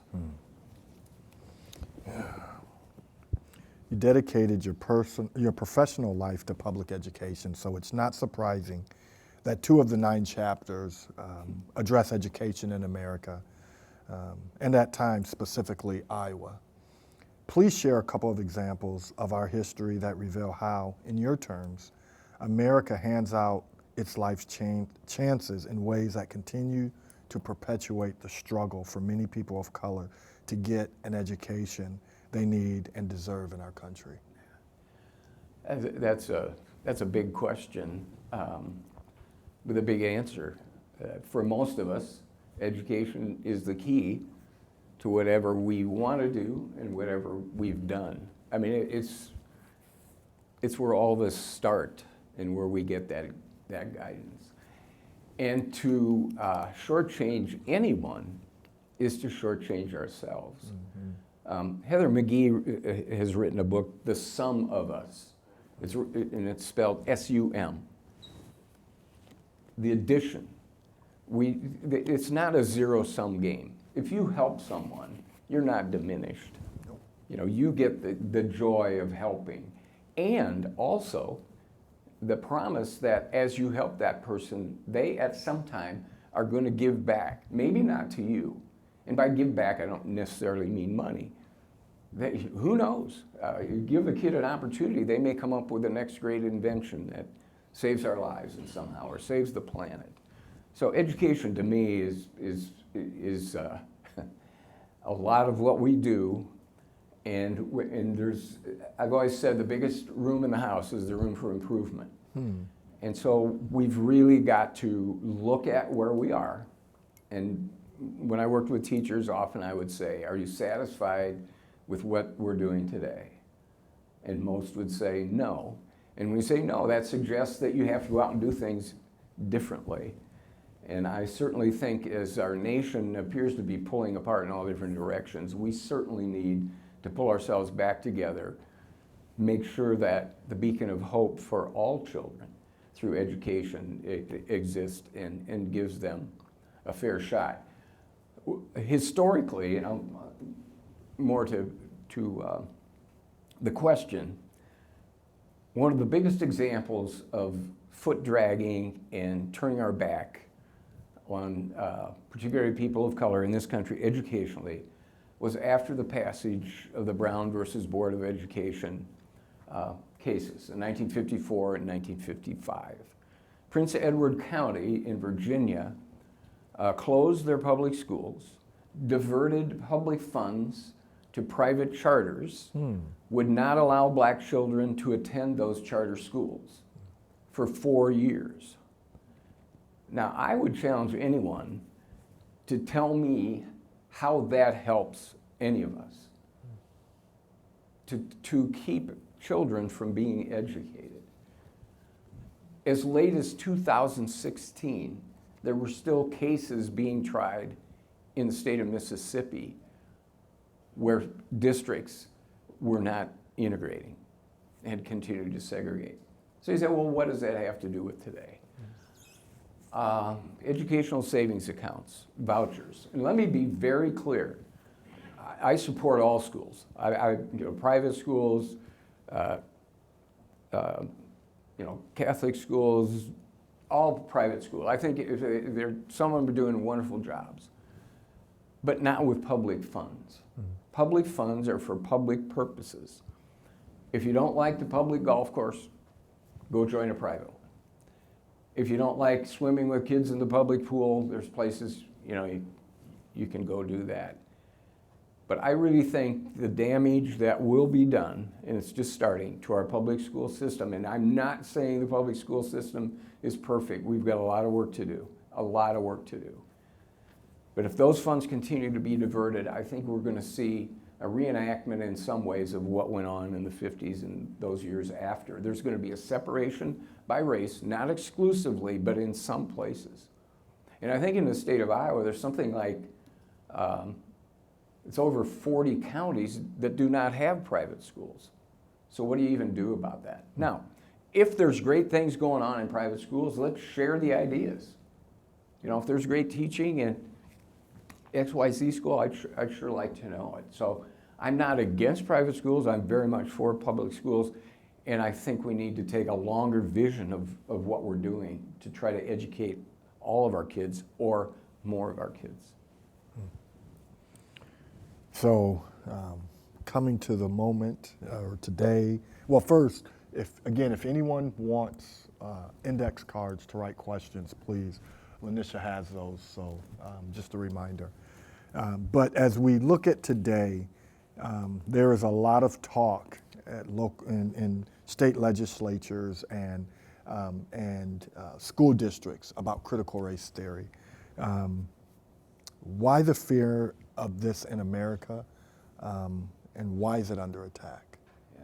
You dedicated your professional life to public education, so it's not surprising that 2 of the 9 chapters address education in America, and at times specifically Iowa. Please share a couple of examples of our history that reveal how, in your terms, America hands out its life's chances in ways that continue to perpetuate the struggle for many people of color to get an education they need and deserve in our country. That's a big question with a big answer. For most of us, education is the key to whatever we want to do and whatever we've done. I mean, it's where all this start and where we get that guidance. And to shortchange anyone is to shortchange ourselves. Heather McGee has written a book, The Sum of Us, and it's spelled S-U-M. The addition. It's not a zero-sum game. If you help someone, you're not diminished. You know, you get the joy of helping. And also, the promise that as you help that person, they at some time are going to give back. Maybe not to you. And by give back, I don't necessarily mean money. Who knows? You give a kid an opportunity, they may come up with the next great invention that saves our lives in somehow or saves the planet. So education to me is a lot of what we do. And I've always said the biggest room in the house is the room for improvement. And so we've really got to look at where we are. And when I worked with teachers, often I would say, are you satisfied with what we're doing today? And most would say no. And when you say no, that suggests that you have to go out and do things differently. And I certainly think as our nation appears to be pulling apart in all different directions, we certainly need to pull ourselves back together, make sure that the beacon of hope for all children through education exists and gives them a fair shot. Historically, more to the question, one of the biggest examples of foot dragging and turning our back on particularly people of color in this country educationally was after the passage of the Brown versus Board of Education cases in 1954 and 1955. Prince Edward County in Virginia closed their public schools, diverted public funds to private charters, would not allow black children to attend those charter schools for 4 years. Now, I would challenge anyone to tell me how that helps any of us to keep children from being educated. As late as 2016, there were still cases being tried in the state of Mississippi where districts were not integrating and continued to segregate. So you say, well, what does that have to do with today? Educational savings accounts, vouchers. And let me be very clear. I support all schools. Private schools, Catholic schools, all private schools. I think some of them are doing wonderful jobs, but not with public funds. Public funds are for public purposes. If you don't like the public golf course, go join a private one. If you don't like swimming with kids in the public pool, there's places you can go do that. But I really think the damage that will be done, and it's just starting, to our public school system, and I'm not saying the public school system is perfect. We've got a lot of work to do, a lot of work to do. But if those funds continue to be diverted, I think we're going to see a reenactment in some ways of what went on in the 50s and those years after. There's going to be a separation by race, not exclusively, but in some places. And I think in the state of Iowa, there's something like, it's over 40 counties that do not have private schools. So what do you even do about that? Now, if there's great things going on in private schools, let's share the ideas. If there's great teaching in XYZ school, I'd sure like to know it. So I'm not against private schools. I'm very much for public schools. And I think we need to take a longer vision of what we're doing to try to educate all of our kids or more of our kids. So coming to the moment or today, well, first, if anyone wants index cards to write questions, please, Lanisha has those, so just a reminder. But as we look at today, there is a lot of talk at in state legislatures and school districts about critical race theory. Why the fear of this in America, and why is it under attack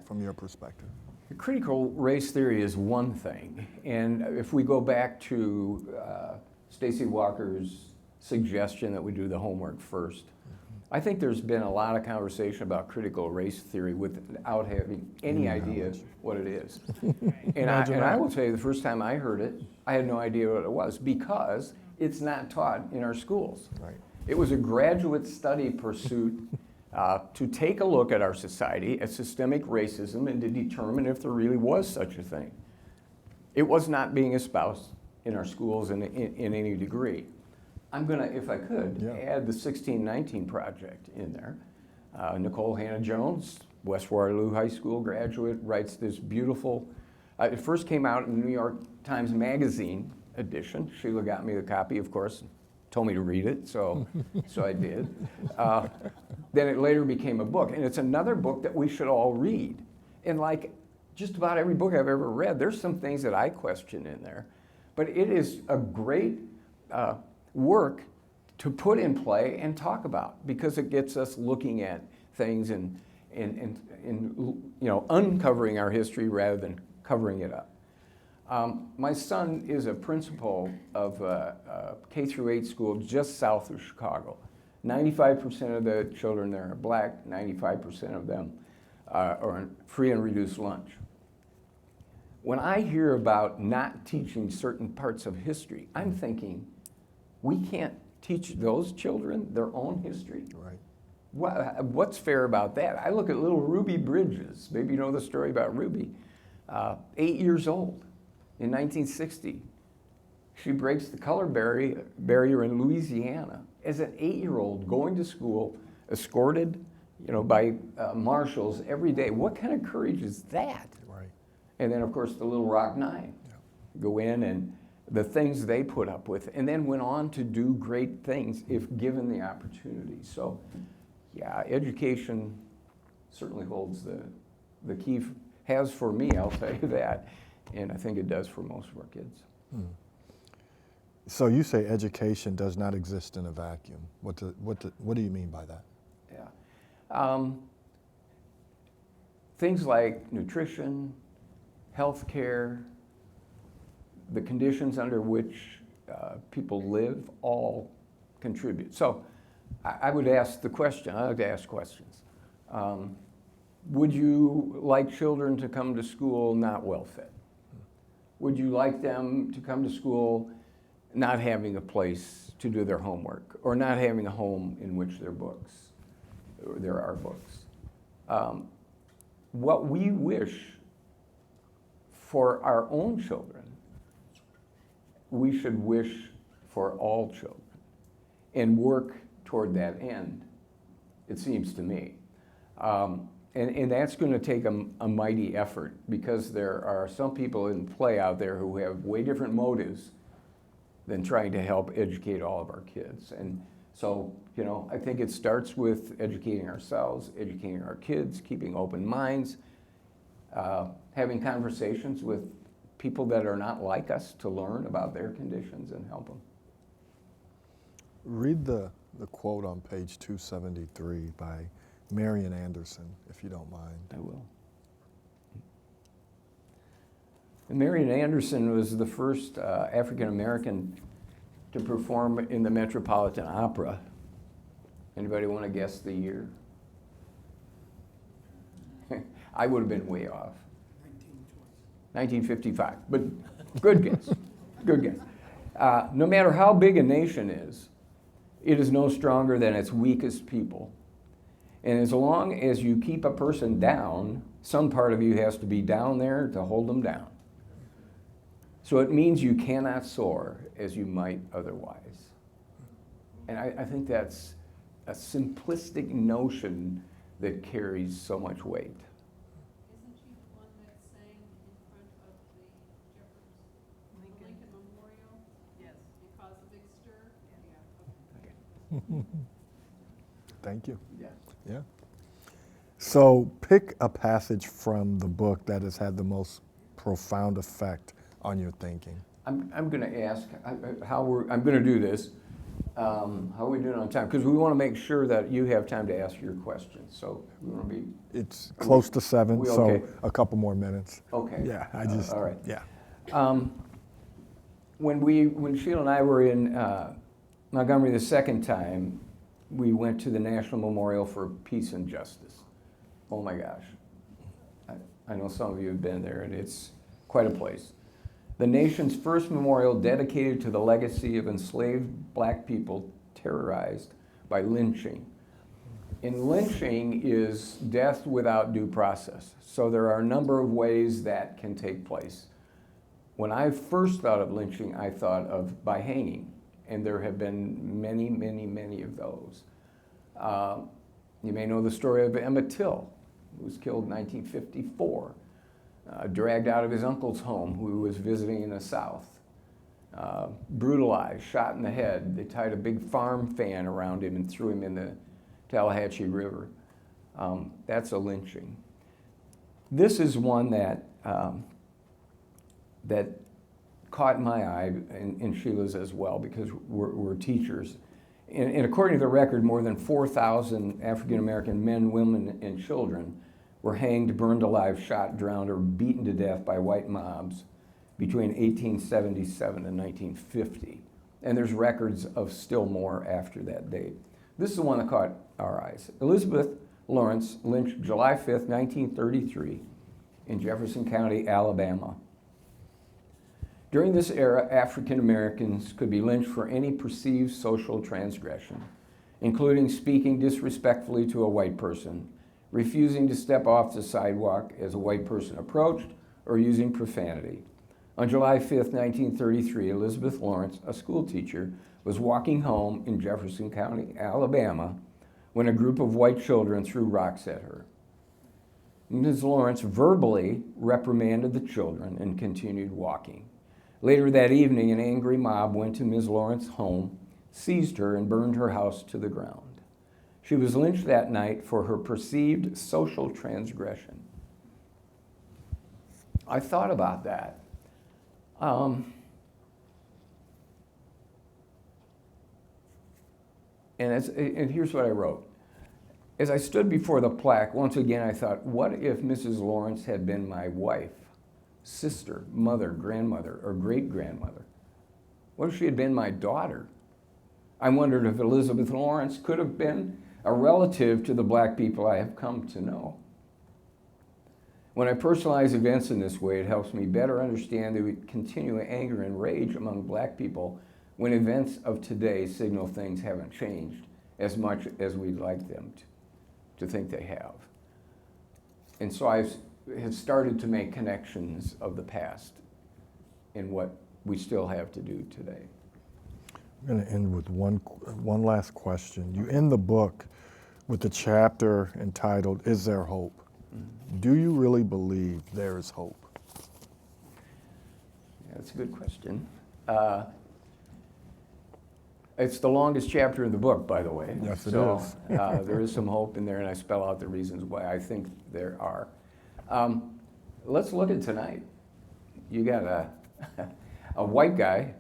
from your perspective? Critical race theory is one thing, and if we go back to Stacey Walker's suggestion that we do the homework first, I think there's been a lot of conversation about critical race theory without having any idea what it is. And I will tell you, the first time I heard it, I had no idea what it was because it's not taught in our schools. Right. It was a graduate study pursuit to take a look at our society, at systemic racism, and to determine if there really was such a thing. It was not being espoused in our schools in any degree. I'm going to, if I could, add the 1619 Project in there. Nicole Hannah-Jones, West Waterloo High School graduate, writes this beautiful, it first came out in the New York Times Magazine edition. Sheila got me the copy, of course, told me to read it, so I did. Then it later became a book, and it's another book that we should all read. And like just about every book I've ever read, there's some things that I question in there. But it is a great work to put in play and talk about because it gets us looking at things and uncovering our history rather than covering it up. My son is a principal of a K-8 school just south of Chicago. 95% of the children there are black, 95% of them are on free and reduced lunch. When I hear about not teaching certain parts of history, I'm thinking, we can't teach those children their own history? Right. What's fair about that? I look at little Ruby Bridges. Maybe you know the story about Ruby. 8 years old in 1960. She breaks the color barrier in Louisiana as an 8-year-old going to school, escorted by marshals every day. What kind of courage is that? Right. And then, of course, the Little Rock Nine go in and the things they put up with, and then went on to do great things if given the opportunity. So, yeah, education certainly holds the key, has for me, I'll tell you that, and I think it does for most of our kids. So you say education does not exist in a vacuum. What do you mean by that? Yeah. Things like nutrition, healthcare, the conditions under which people live all contribute. So I would ask the question, I like to ask questions. Would you like children to come to school not well fed? Would you like them to come to school not having a place to do their homework or not having a home in which there are books? What we wish for our own children, we should wish for all children and work toward that end, it seems to me. And that's going to take a mighty effort because there are some people in play out there who have way different motives than trying to help educate all of our kids. And so, I think it starts with educating ourselves, educating our kids, keeping open minds, having conversations with people that are not like us to learn about their conditions and help them. Read the quote on page 273 by Marian Anderson, if you don't mind. I will. And Marian Anderson was the first African American to perform in the Metropolitan Opera. Anybody want to guess the year? I would have been way off. 1955, but good guess, good guess. No matter how big a nation is, it is no stronger than its weakest people. And as long as you keep a person down, some part of you has to be down there to hold them down. So it means you cannot soar as you might otherwise. And I think that's a simplistic notion that carries so much weight. Isn't she the one that sang in front of the Lincoln Memorial? Yes. It caused a big stir? Yeah. Okay. Thank you. Yeah. Yeah. So pick a passage from the book that has had the most profound effect on your thinking. I'm going to ask I'm going to do this. How are we doing on time? Because we want to make sure that you have time to ask your questions. So we want to be It's close to 7, so okay? a couple more minutes. Okay. Yeah, all right. Yeah. When Sheila and I were in Montgomery the second time, we went to the National Memorial for Peace and Justice. Oh my gosh. I know some of you have been there, and it's quite a place. The nation's first memorial dedicated to the legacy of enslaved black people terrorized by lynching. And lynching is death without due process. So there are a number of ways that can take place. When I first thought of lynching, I thought of by hanging. And there have been many, many, many of those. You may know the story of Emmett Till, who was killed in 1954. Dragged out of his uncle's home, who was visiting in the South. Brutalized, shot in the head. They tied a big farm fan around him and threw him in the Tallahatchie River. That's a lynching. This is one that caught my eye, and Sheila's as well, because we're teachers. And according to the record, more than 4,000 African American men, women, and children were hanged, burned alive, shot, drowned, or beaten to death by white mobs between 1877 and 1950. And there's records of still more after that date. This is the one that caught our eyes. Elizabeth Lawrence lynched July 5th, 1933 in Jefferson County, Alabama. During this era, African Americans could be lynched for any perceived social transgression, including speaking disrespectfully to a white person, refusing to step off the sidewalk as a white person approached, or using profanity. On July 5th, 1933, Elizabeth Lawrence, a school teacher, was walking home in Jefferson County, Alabama, when a group of white children threw rocks at her. Ms. Lawrence verbally reprimanded the children and continued walking. Later that evening, an angry mob went to Ms. Lawrence's home, seized her, and burned her house to the ground. She was lynched that night for her perceived social transgression. I thought about that. And here's what I wrote. As I stood before the plaque, once again I thought, what if Mrs. Lawrence had been my wife, sister, mother, grandmother, or great-grandmother? What if she had been my daughter? I wondered if Elizabeth Lawrence could have been a relative to the black people I have come to know. When I personalize events in this way, it helps me better understand the continuing anger and rage among black people when events of today signal things haven't changed as much as we'd like them to think they have. And so I have started to make connections of the past in what we still have to do today. I'm going to end with one last question. You end the book with a chapter entitled, Is There Hope? Mm-hmm. Do you really believe there is hope? Yeah, that's a good question. It's the longest chapter in the book, by the way. Yes, it so, is. There is some hope in there, and I spell out the reasons why I think there are. Let's look at tonight. You got a white guy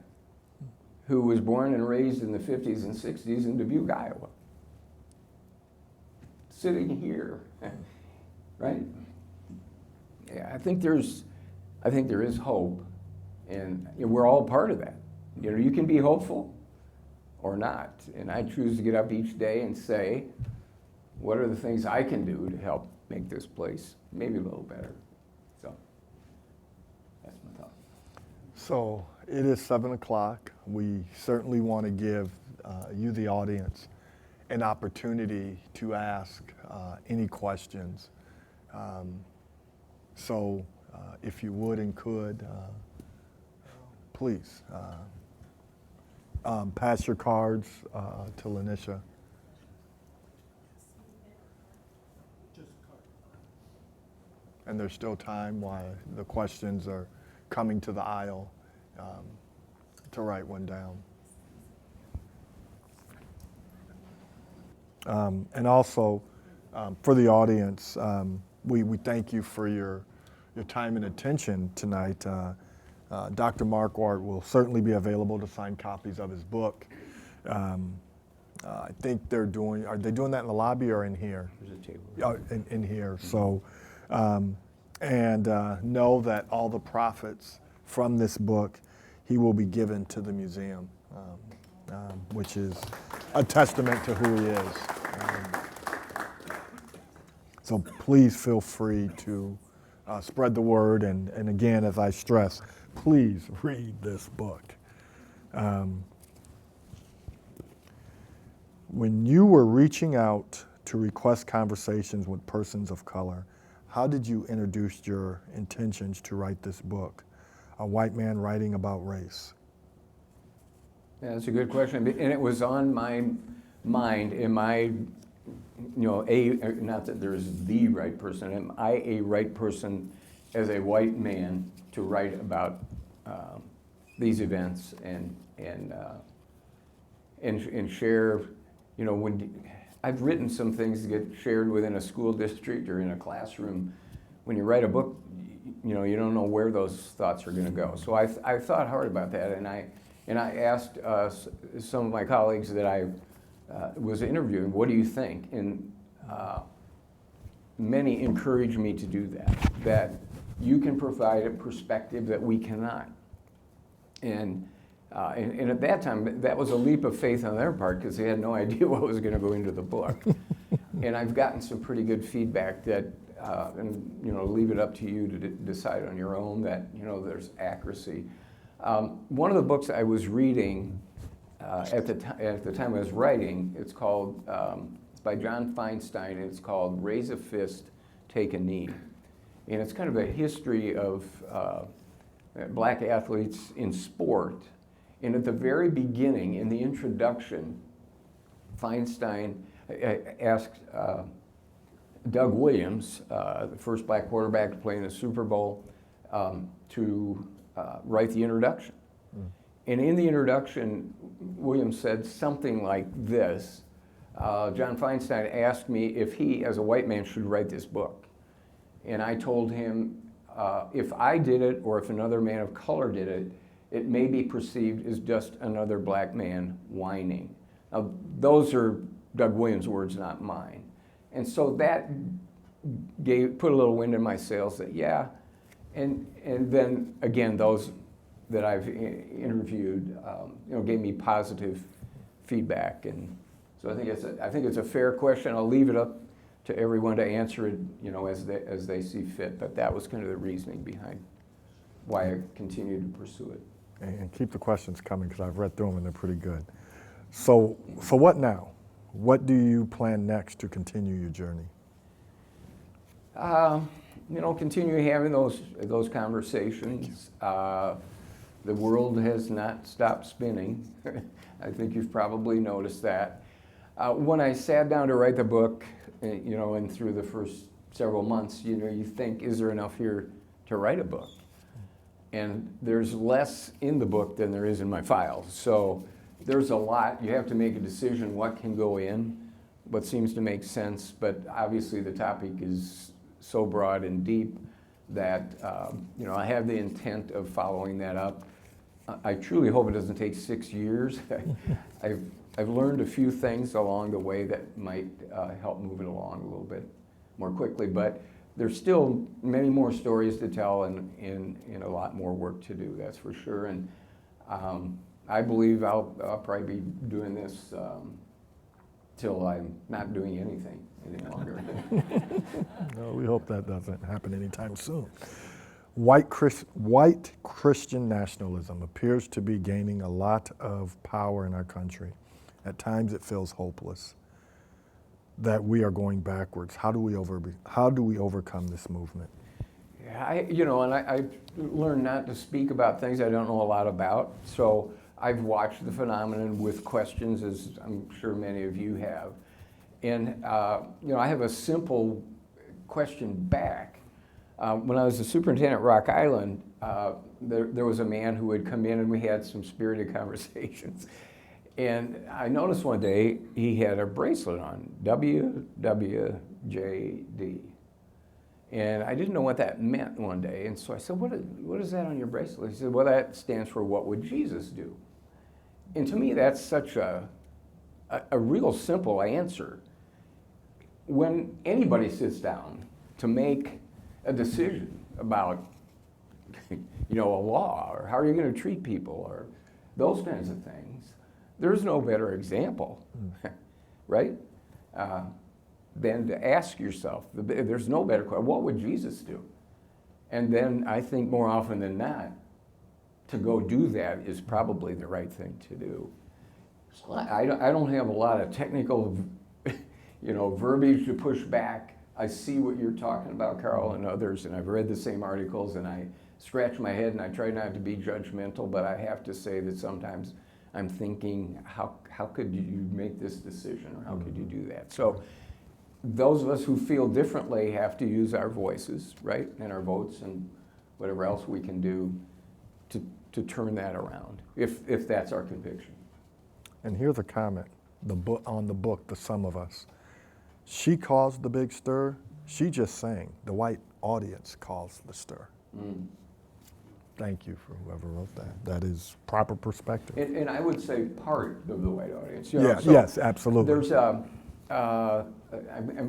who was born and raised in the 50s and 60s in Dubuque, Iowa. Sitting here, right? Yeah, I think there is hope, and we're all part of that. You know, you can be hopeful or not, and I choose to get up each day and say, what are the things I can do to help make this place maybe a little better? So that's my thought. So it is 7 o'clock. We certainly want to give you, the audience, an opportunity to ask any questions. So if you would and could, please pass your cards to Lanisha. And there's still time while the questions are coming to the aisle to write one down. And also, for the audience, we thank you for your time and attention tonight. Dr. Markward will certainly be available to sign copies of his book. I think are they doing that in the lobby or in here? There's a table. In here. So, and know that all the profits from this book, he will be given to the museum, which is a testament to who he is. So please feel free to spread the word, and again, as I stress, please read this book. When you were reaching out to request conversations with persons of color, how did you introduce your intentions to write this book, A White Man Writing About Race? Yeah, that's a good question, and it was on my mind. Am I, not that there's the right person, am I a right person as a white man to write about these events and share, when I've written some things that get shared within a school district or in a classroom. When you write a book, you don't know where those thoughts are going to go. So I thought hard about that, and I asked some of my colleagues that I was interviewing, what do you think? And many encouraged me to do that you can provide a perspective that we cannot. And at that time, that was a leap of faith on their part because they had no idea what was going to go into the book. And I've gotten some pretty good feedback that, leave it up to you to decide on your own that, there's accuracy. One of the books I was reading at the time I was writing, it's called, it's by John Feinstein, and it's called Raise a Fist, Take a Knee. And it's kind of a history of black athletes in sport. And at the very beginning, in the introduction, Feinstein asked Doug Williams, the first black quarterback to play in the Super Bowl, to write the introduction. And in the introduction, Williams said something like this. John Feinstein asked me if he, as a white man, should write this book. And I told him, if I did it or if another man of color did it, it may be perceived as just another black man whining. Now, those are Doug Williams' words, not mine. And so that put a little wind in my sails that, yeah. And then, again, those that I've interviewed, gave me positive feedback. And so I think it's a fair question. I'll leave it up to everyone to answer it, as they see fit. But that was kind of the reasoning behind why I continue to pursue it. And keep the questions coming because I've read through them and they're pretty good. So what now? What do you plan next to continue your journey? Continue having those conversations. The world has not stopped spinning. I think you've probably noticed that. When I sat down to write the book, and through the first several months, you think, is there enough here to write a book? And there's less in the book than there is in my files. So there's a lot. You have to make a decision what can go in, what seems to make sense, but obviously the topic is so broad and deep that I have the intent of following that up. I truly hope it doesn't take 6 years. I've learned a few things along the way that might help move it along a little bit more quickly, but there's still many more stories to tell and a lot more work to do, that's for sure. And I believe I'll probably be doing this till I'm not doing anything any longer. No, we hope that doesn't happen anytime soon. White Christian nationalism appears to be gaining a lot of power in our country. At times it feels hopeless that we are going backwards. How do we overcome this movement? I've learned not to speak about things I don't know a lot about. So I've watched the phenomenon with questions, as I'm sure many of you have. And, I have a simple question back. When I was the superintendent at Rock Island, there was a man who would come in and we had some spirited conversations. And I noticed one day he had a bracelet on, WWJD. And I didn't know what that meant one day. And so I said, what is that on your bracelet? He said, well, that stands for what would Jesus do? And to me, that's such a real simple answer. When anybody sits down to make a decision about, a law, or how are you going to treat people, or those kinds of things, there's no better example, right? Than to ask yourself, there's no better question, what would Jesus do? And then I think more often than not, to go do that is probably the right thing to do. So I don't have a lot of technical, verbiage to push back. I see what you're talking about, Carl, and others, and I've read the same articles, and I scratch my head, and I try not to be judgmental, but I have to say that sometimes I'm thinking, how could you make this decision, or how could you do that? So those of us who feel differently have to use our voices, right, and our votes and whatever else we can do to turn that around, if that's our conviction. And here's a comment on the book, The Sum of Us. She caused the big stir. She just sang. The white audience caused the stir. Mm. Thank you for whoever wrote that. That is proper perspective. And I would say part of the white audience. Yes, absolutely. There's I'm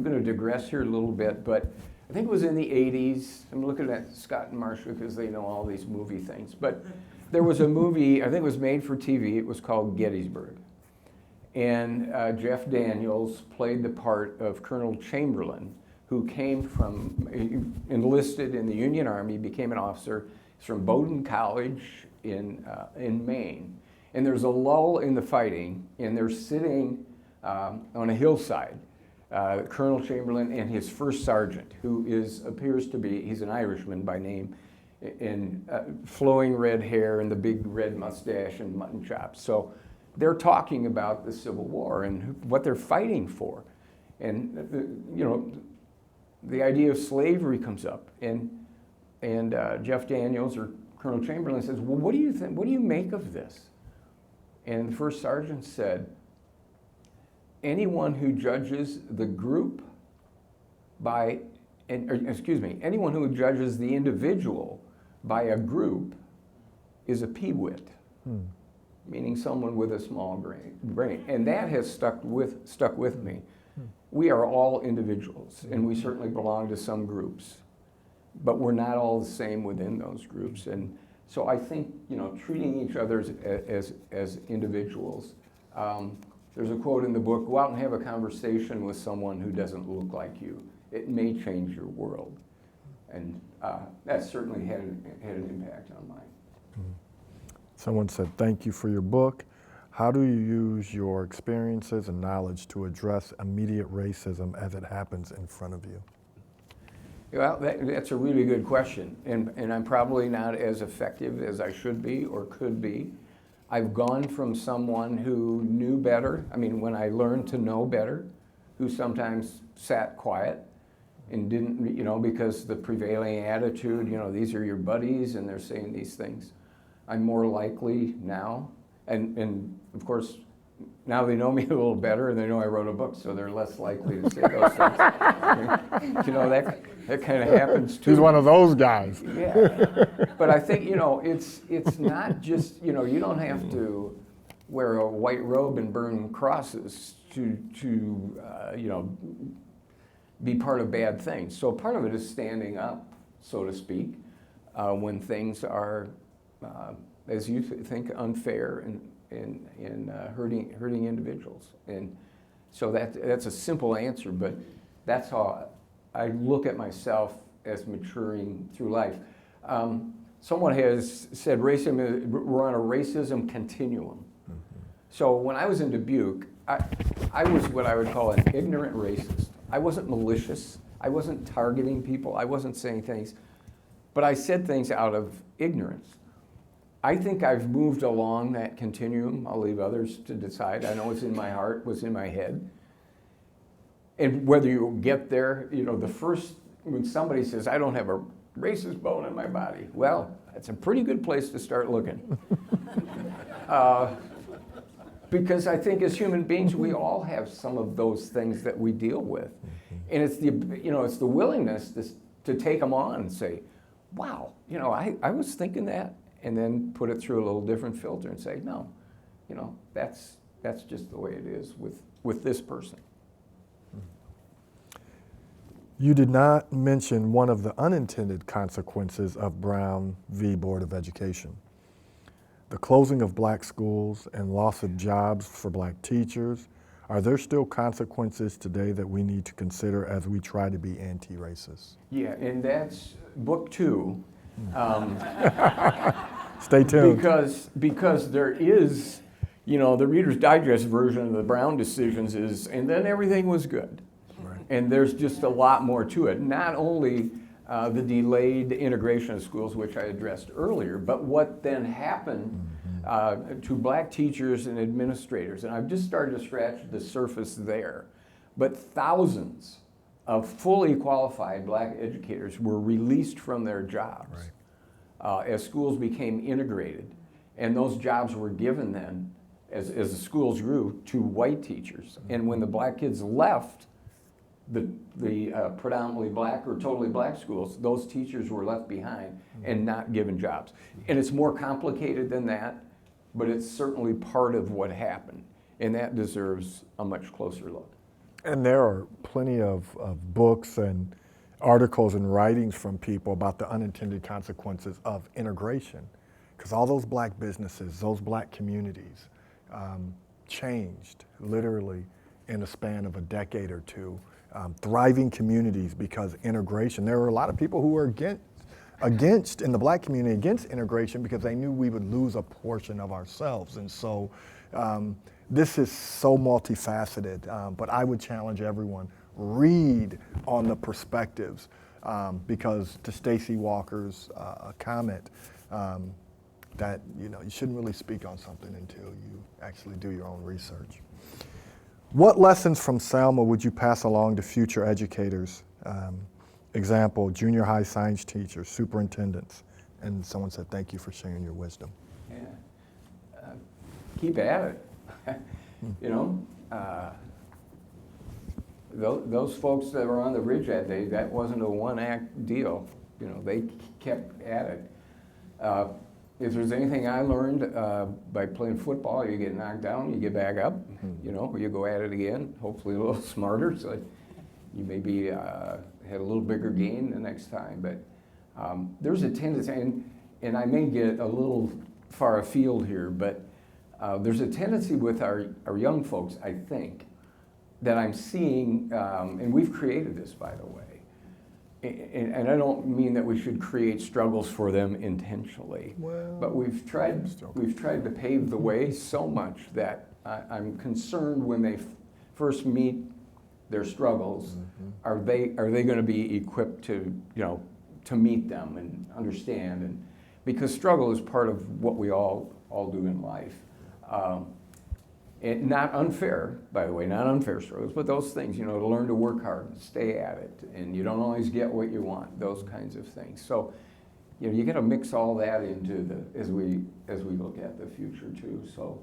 going to digress here a little bit, but I think it was in the 80s. I'm looking at Scott and Marcia because they know all these movie things. But there was a movie, I think it was made for TV. It was called Gettysburg. And Jeff Daniels played the part of Colonel Chamberlain, who came enlisted in the Union Army, became an officer. He's from Bowdoin College in Maine. And there's a lull in the fighting, and they're sitting on a hillside. Colonel Chamberlain and his first sergeant, who appears to be, he's an Irishman by name, in flowing red hair and the big red mustache and mutton chops. So they're talking about the Civil War and what they're fighting for. And, the idea of slavery comes up. And Jeff Daniels or Colonel Chamberlain says, well, what do you think? What do you make of this? And the first sergeant said, anyone who judges the group anyone who judges the individual by a group is a peewit, meaning someone with a small brain. And that has stuck with me. We are all individuals, and we certainly belong to some groups, but we're not all the same within those groups. And so I think, treating each other as individuals. There's a quote in the book, go out and have a conversation with someone who doesn't look like you. It may change your world. And that certainly had an impact on mine. Someone said, thank you for your book. How do you use your experiences and knowledge to address immediate racism as it happens in front of you? Well, that's a really good question. And I'm probably not as effective as I should be or could be. I've gone from someone who knew better, when I learned to know better, who sometimes sat quiet and didn't, because the prevailing attitude, these are your buddies and they're saying these things. I'm more likely now. And of course, now they know me a little better, and they know I wrote a book, so they're less likely to say those things. You know, that kind of happens too. He's one of those guys. Yeah, but I think, you know, it's not just, you know, you don't have to wear a white robe and burn crosses to you know, be part of bad things. So part of it is standing up, so to speak, when things are, as you think, unfair and hurting individuals. And so that's a simple answer, but that's how I look at myself as maturing through life. Someone has said we're on a racism continuum. So when I was in Dubuque, I was what I would call an ignorant racist. I wasn't malicious. I wasn't targeting people. I wasn't saying things. But I said things out of ignorance. I think I've moved along that continuum. I'll leave others to decide. I know what's in my heart, what's in my head. And whether you get there, you know, when somebody says, I don't have a racist bone in my body, well, that's a pretty good place to start looking. Because I think as human beings, we all have some of those things that we deal with. And it's the willingness to take them on and say, wow, you know, I was thinking that, and then put it through a little different filter and say, no, you know, that's just the way it is with this person. You did not mention one of the unintended consequences of Brown v. Board of Education. The closing of black schools and loss of jobs for black teachers. Are there still consequences today that we need to consider as we try to be anti-racist? Yeah, and that's book 2. Stay tuned. Because there is, you know, the Reader's Digest version of the Brown decisions is, and then everything was good. Right. And there's just a lot more to it. Not only the delayed integration of schools, which I addressed earlier, but what then happened to black teachers and administrators. And I've just started to scratch the surface there. But thousands of fully qualified black educators were released from their jobs as schools became integrated. And those jobs were given then, as the schools grew, to white teachers. And when the black kids left the predominantly black or totally black schools, those teachers were left behind and not given jobs. And it's more complicated than that, but it's certainly part of what happened. And that deserves a much closer look. And there are plenty of books and articles and writings from people about the unintended consequences of integration. Because all those black businesses, those black communities changed literally in a span of a decade or two. Thriving communities because integration. There were a lot of people who were against in the black community against integration because they knew we would lose a portion of ourselves. And so this is so multifaceted, but I would challenge everyone, read on the perspectives because to Stacy Walker's comment that you shouldn't really speak on something until you actually do your own research. What lessons from Selma would you pass along to future educators? Example, junior high science teachers, superintendents. And someone said, thank you for sharing your wisdom. Yeah. Keep at it. You know, those folks that were on the ridge that day, that wasn't a one-act deal. You know, they kept at it. If there's anything I learned by playing football, you get knocked down, you get back up, you know, you go at it again, hopefully a little smarter, so you maybe had a little bigger gain the next time. But there's a tendency, and I may get a little far afield here, but there's a tendency with our young folks, I think, that I'm seeing, and we've created this, by the way, and I don't mean that we should create struggles for them intentionally, but we've tried to pave the way so much that I'm concerned when they first meet their struggles, are they going to be equipped to to meet them and understand, and because struggle is part of what we all do in life. And not unfair, by the way, not unfair struggles, but those things, to learn to work hard and stay at it, and you don't always get what you want, those kinds of things. So you got to mix all that into as we look at the future too. So,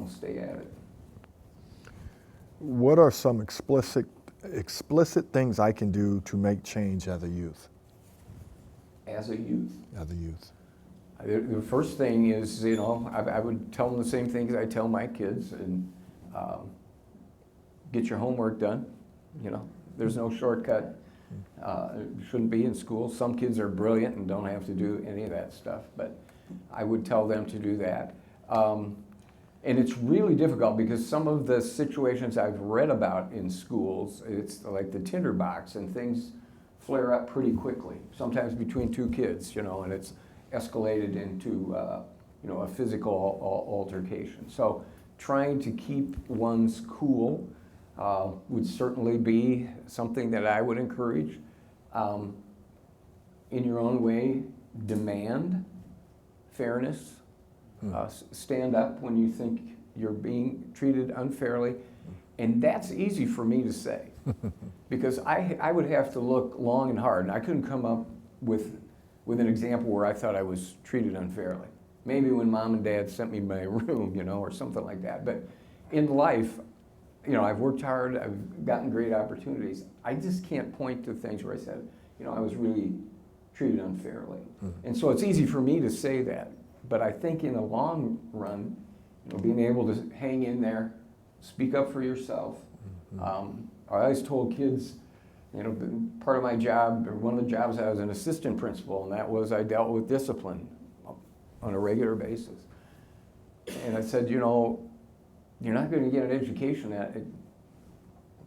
stay at it. What are some explicit things I can do to make change as a youth? As a youth. As a youth. The first thing is, I would tell them the same things I tell my kids, and get your homework done. There's no shortcut. It shouldn't be in school. Some kids are brilliant and don't have to do any of that stuff, but I would tell them to do that. And it's really difficult because some of the situations I've read about in schools, it's like the tinderbox, and things flare up pretty quickly, sometimes between two kids, and it's escalated into a physical altercation. So trying to keep one's cool would certainly be something that I would encourage. In your own way, demand fairness. Stand up when you think you're being treated unfairly. And that's easy for me to say because I would have to look long and hard, and I couldn't come up with an example where I thought I was treated unfairly. Maybe when mom and dad sent me to my room, or something like that. But in life, I've worked hard, I've gotten great opportunities. I just can't point to things where I said, I was really treated unfairly. And so it's easy for me to say that. But I think in the long run, being able to hang in there, speak up for yourself. I always told kids, part of my job, or one of the jobs, I was an assistant principal, and that was I dealt with discipline on a regular basis. And I said, you're not going to get an education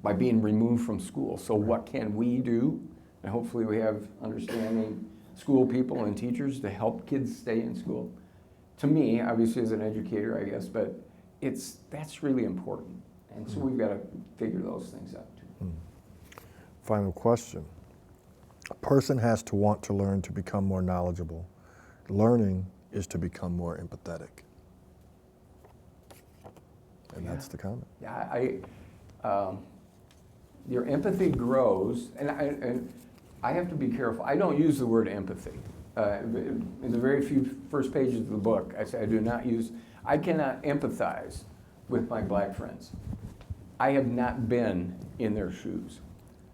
by being removed from school. So what can we do? And hopefully we have understanding school people and teachers to help kids stay in school. To me, obviously as an educator, I guess, but that's really important. And so we've got to figure those things out too. Final question. A person has to want to learn to become more knowledgeable. Learning is to become more empathetic. And that's the comment. Yeah, your empathy grows, and I have to be careful. I don't use the word empathy. In the very few first pages of the book, I say I cannot empathize with my black friends. I have not been in their shoes.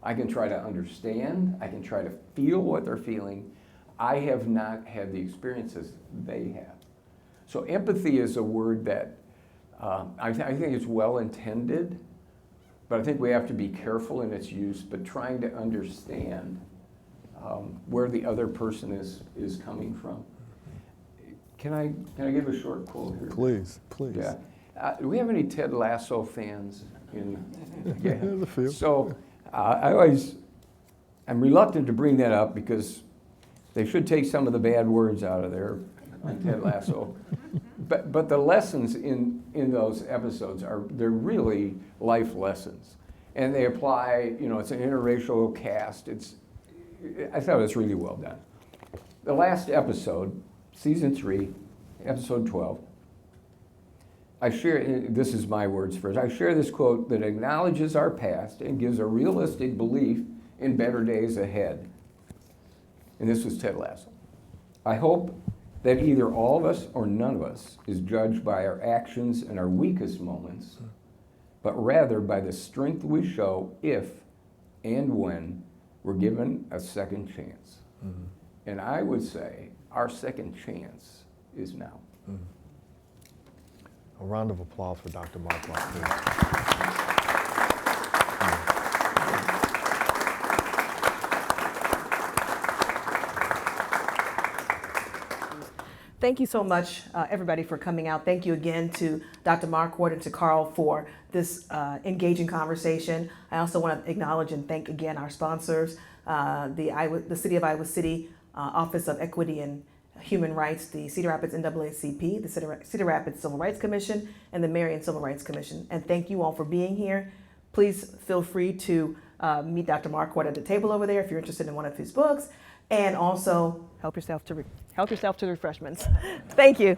I can try to understand, I can try to feel what they're feeling. I have not had the experiences they have. So empathy is a word that I think it's well intended, but I think we have to be careful in its use, but trying to understand where the other person is coming from. Can I give a short quote here? Please. Yeah. Do we have any Ted Lasso fans? Yeah. There's a few. So I'm reluctant to bring that up because they should take some of the bad words out of there on Ted Lasso. But the lessons in those episodes they're really life lessons. And they apply, it's an interracial cast. I thought it was really well done. The last episode, season 3, episode 12, this is my words first, I share this quote that acknowledges our past and gives a realistic belief in better days ahead. And this was Ted Lasso. I hope that either all of us or none of us is judged by our actions in our weakest moments, but rather by the strength we show if and when we're given a second chance. And I would say our second chance is now. A round of applause for Dr. Markward, please. Thank you so much, everybody, for coming out. Thank you again to Dr. Markward and to Carl for this engaging conversation. I also want to acknowledge and thank again our sponsors, the City of Iowa City Office of Equity and Human Rights, the Cedar Rapids NAACP, the Cedar Rapids Civil Rights Commission, and the Marion Civil Rights Commission. And thank you all for being here. Please feel free to meet Dr. Markward at the table over there if you're interested in one of his books. And also help yourself to the refreshments. Thank you.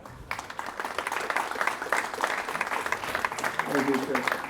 Very good, Chris.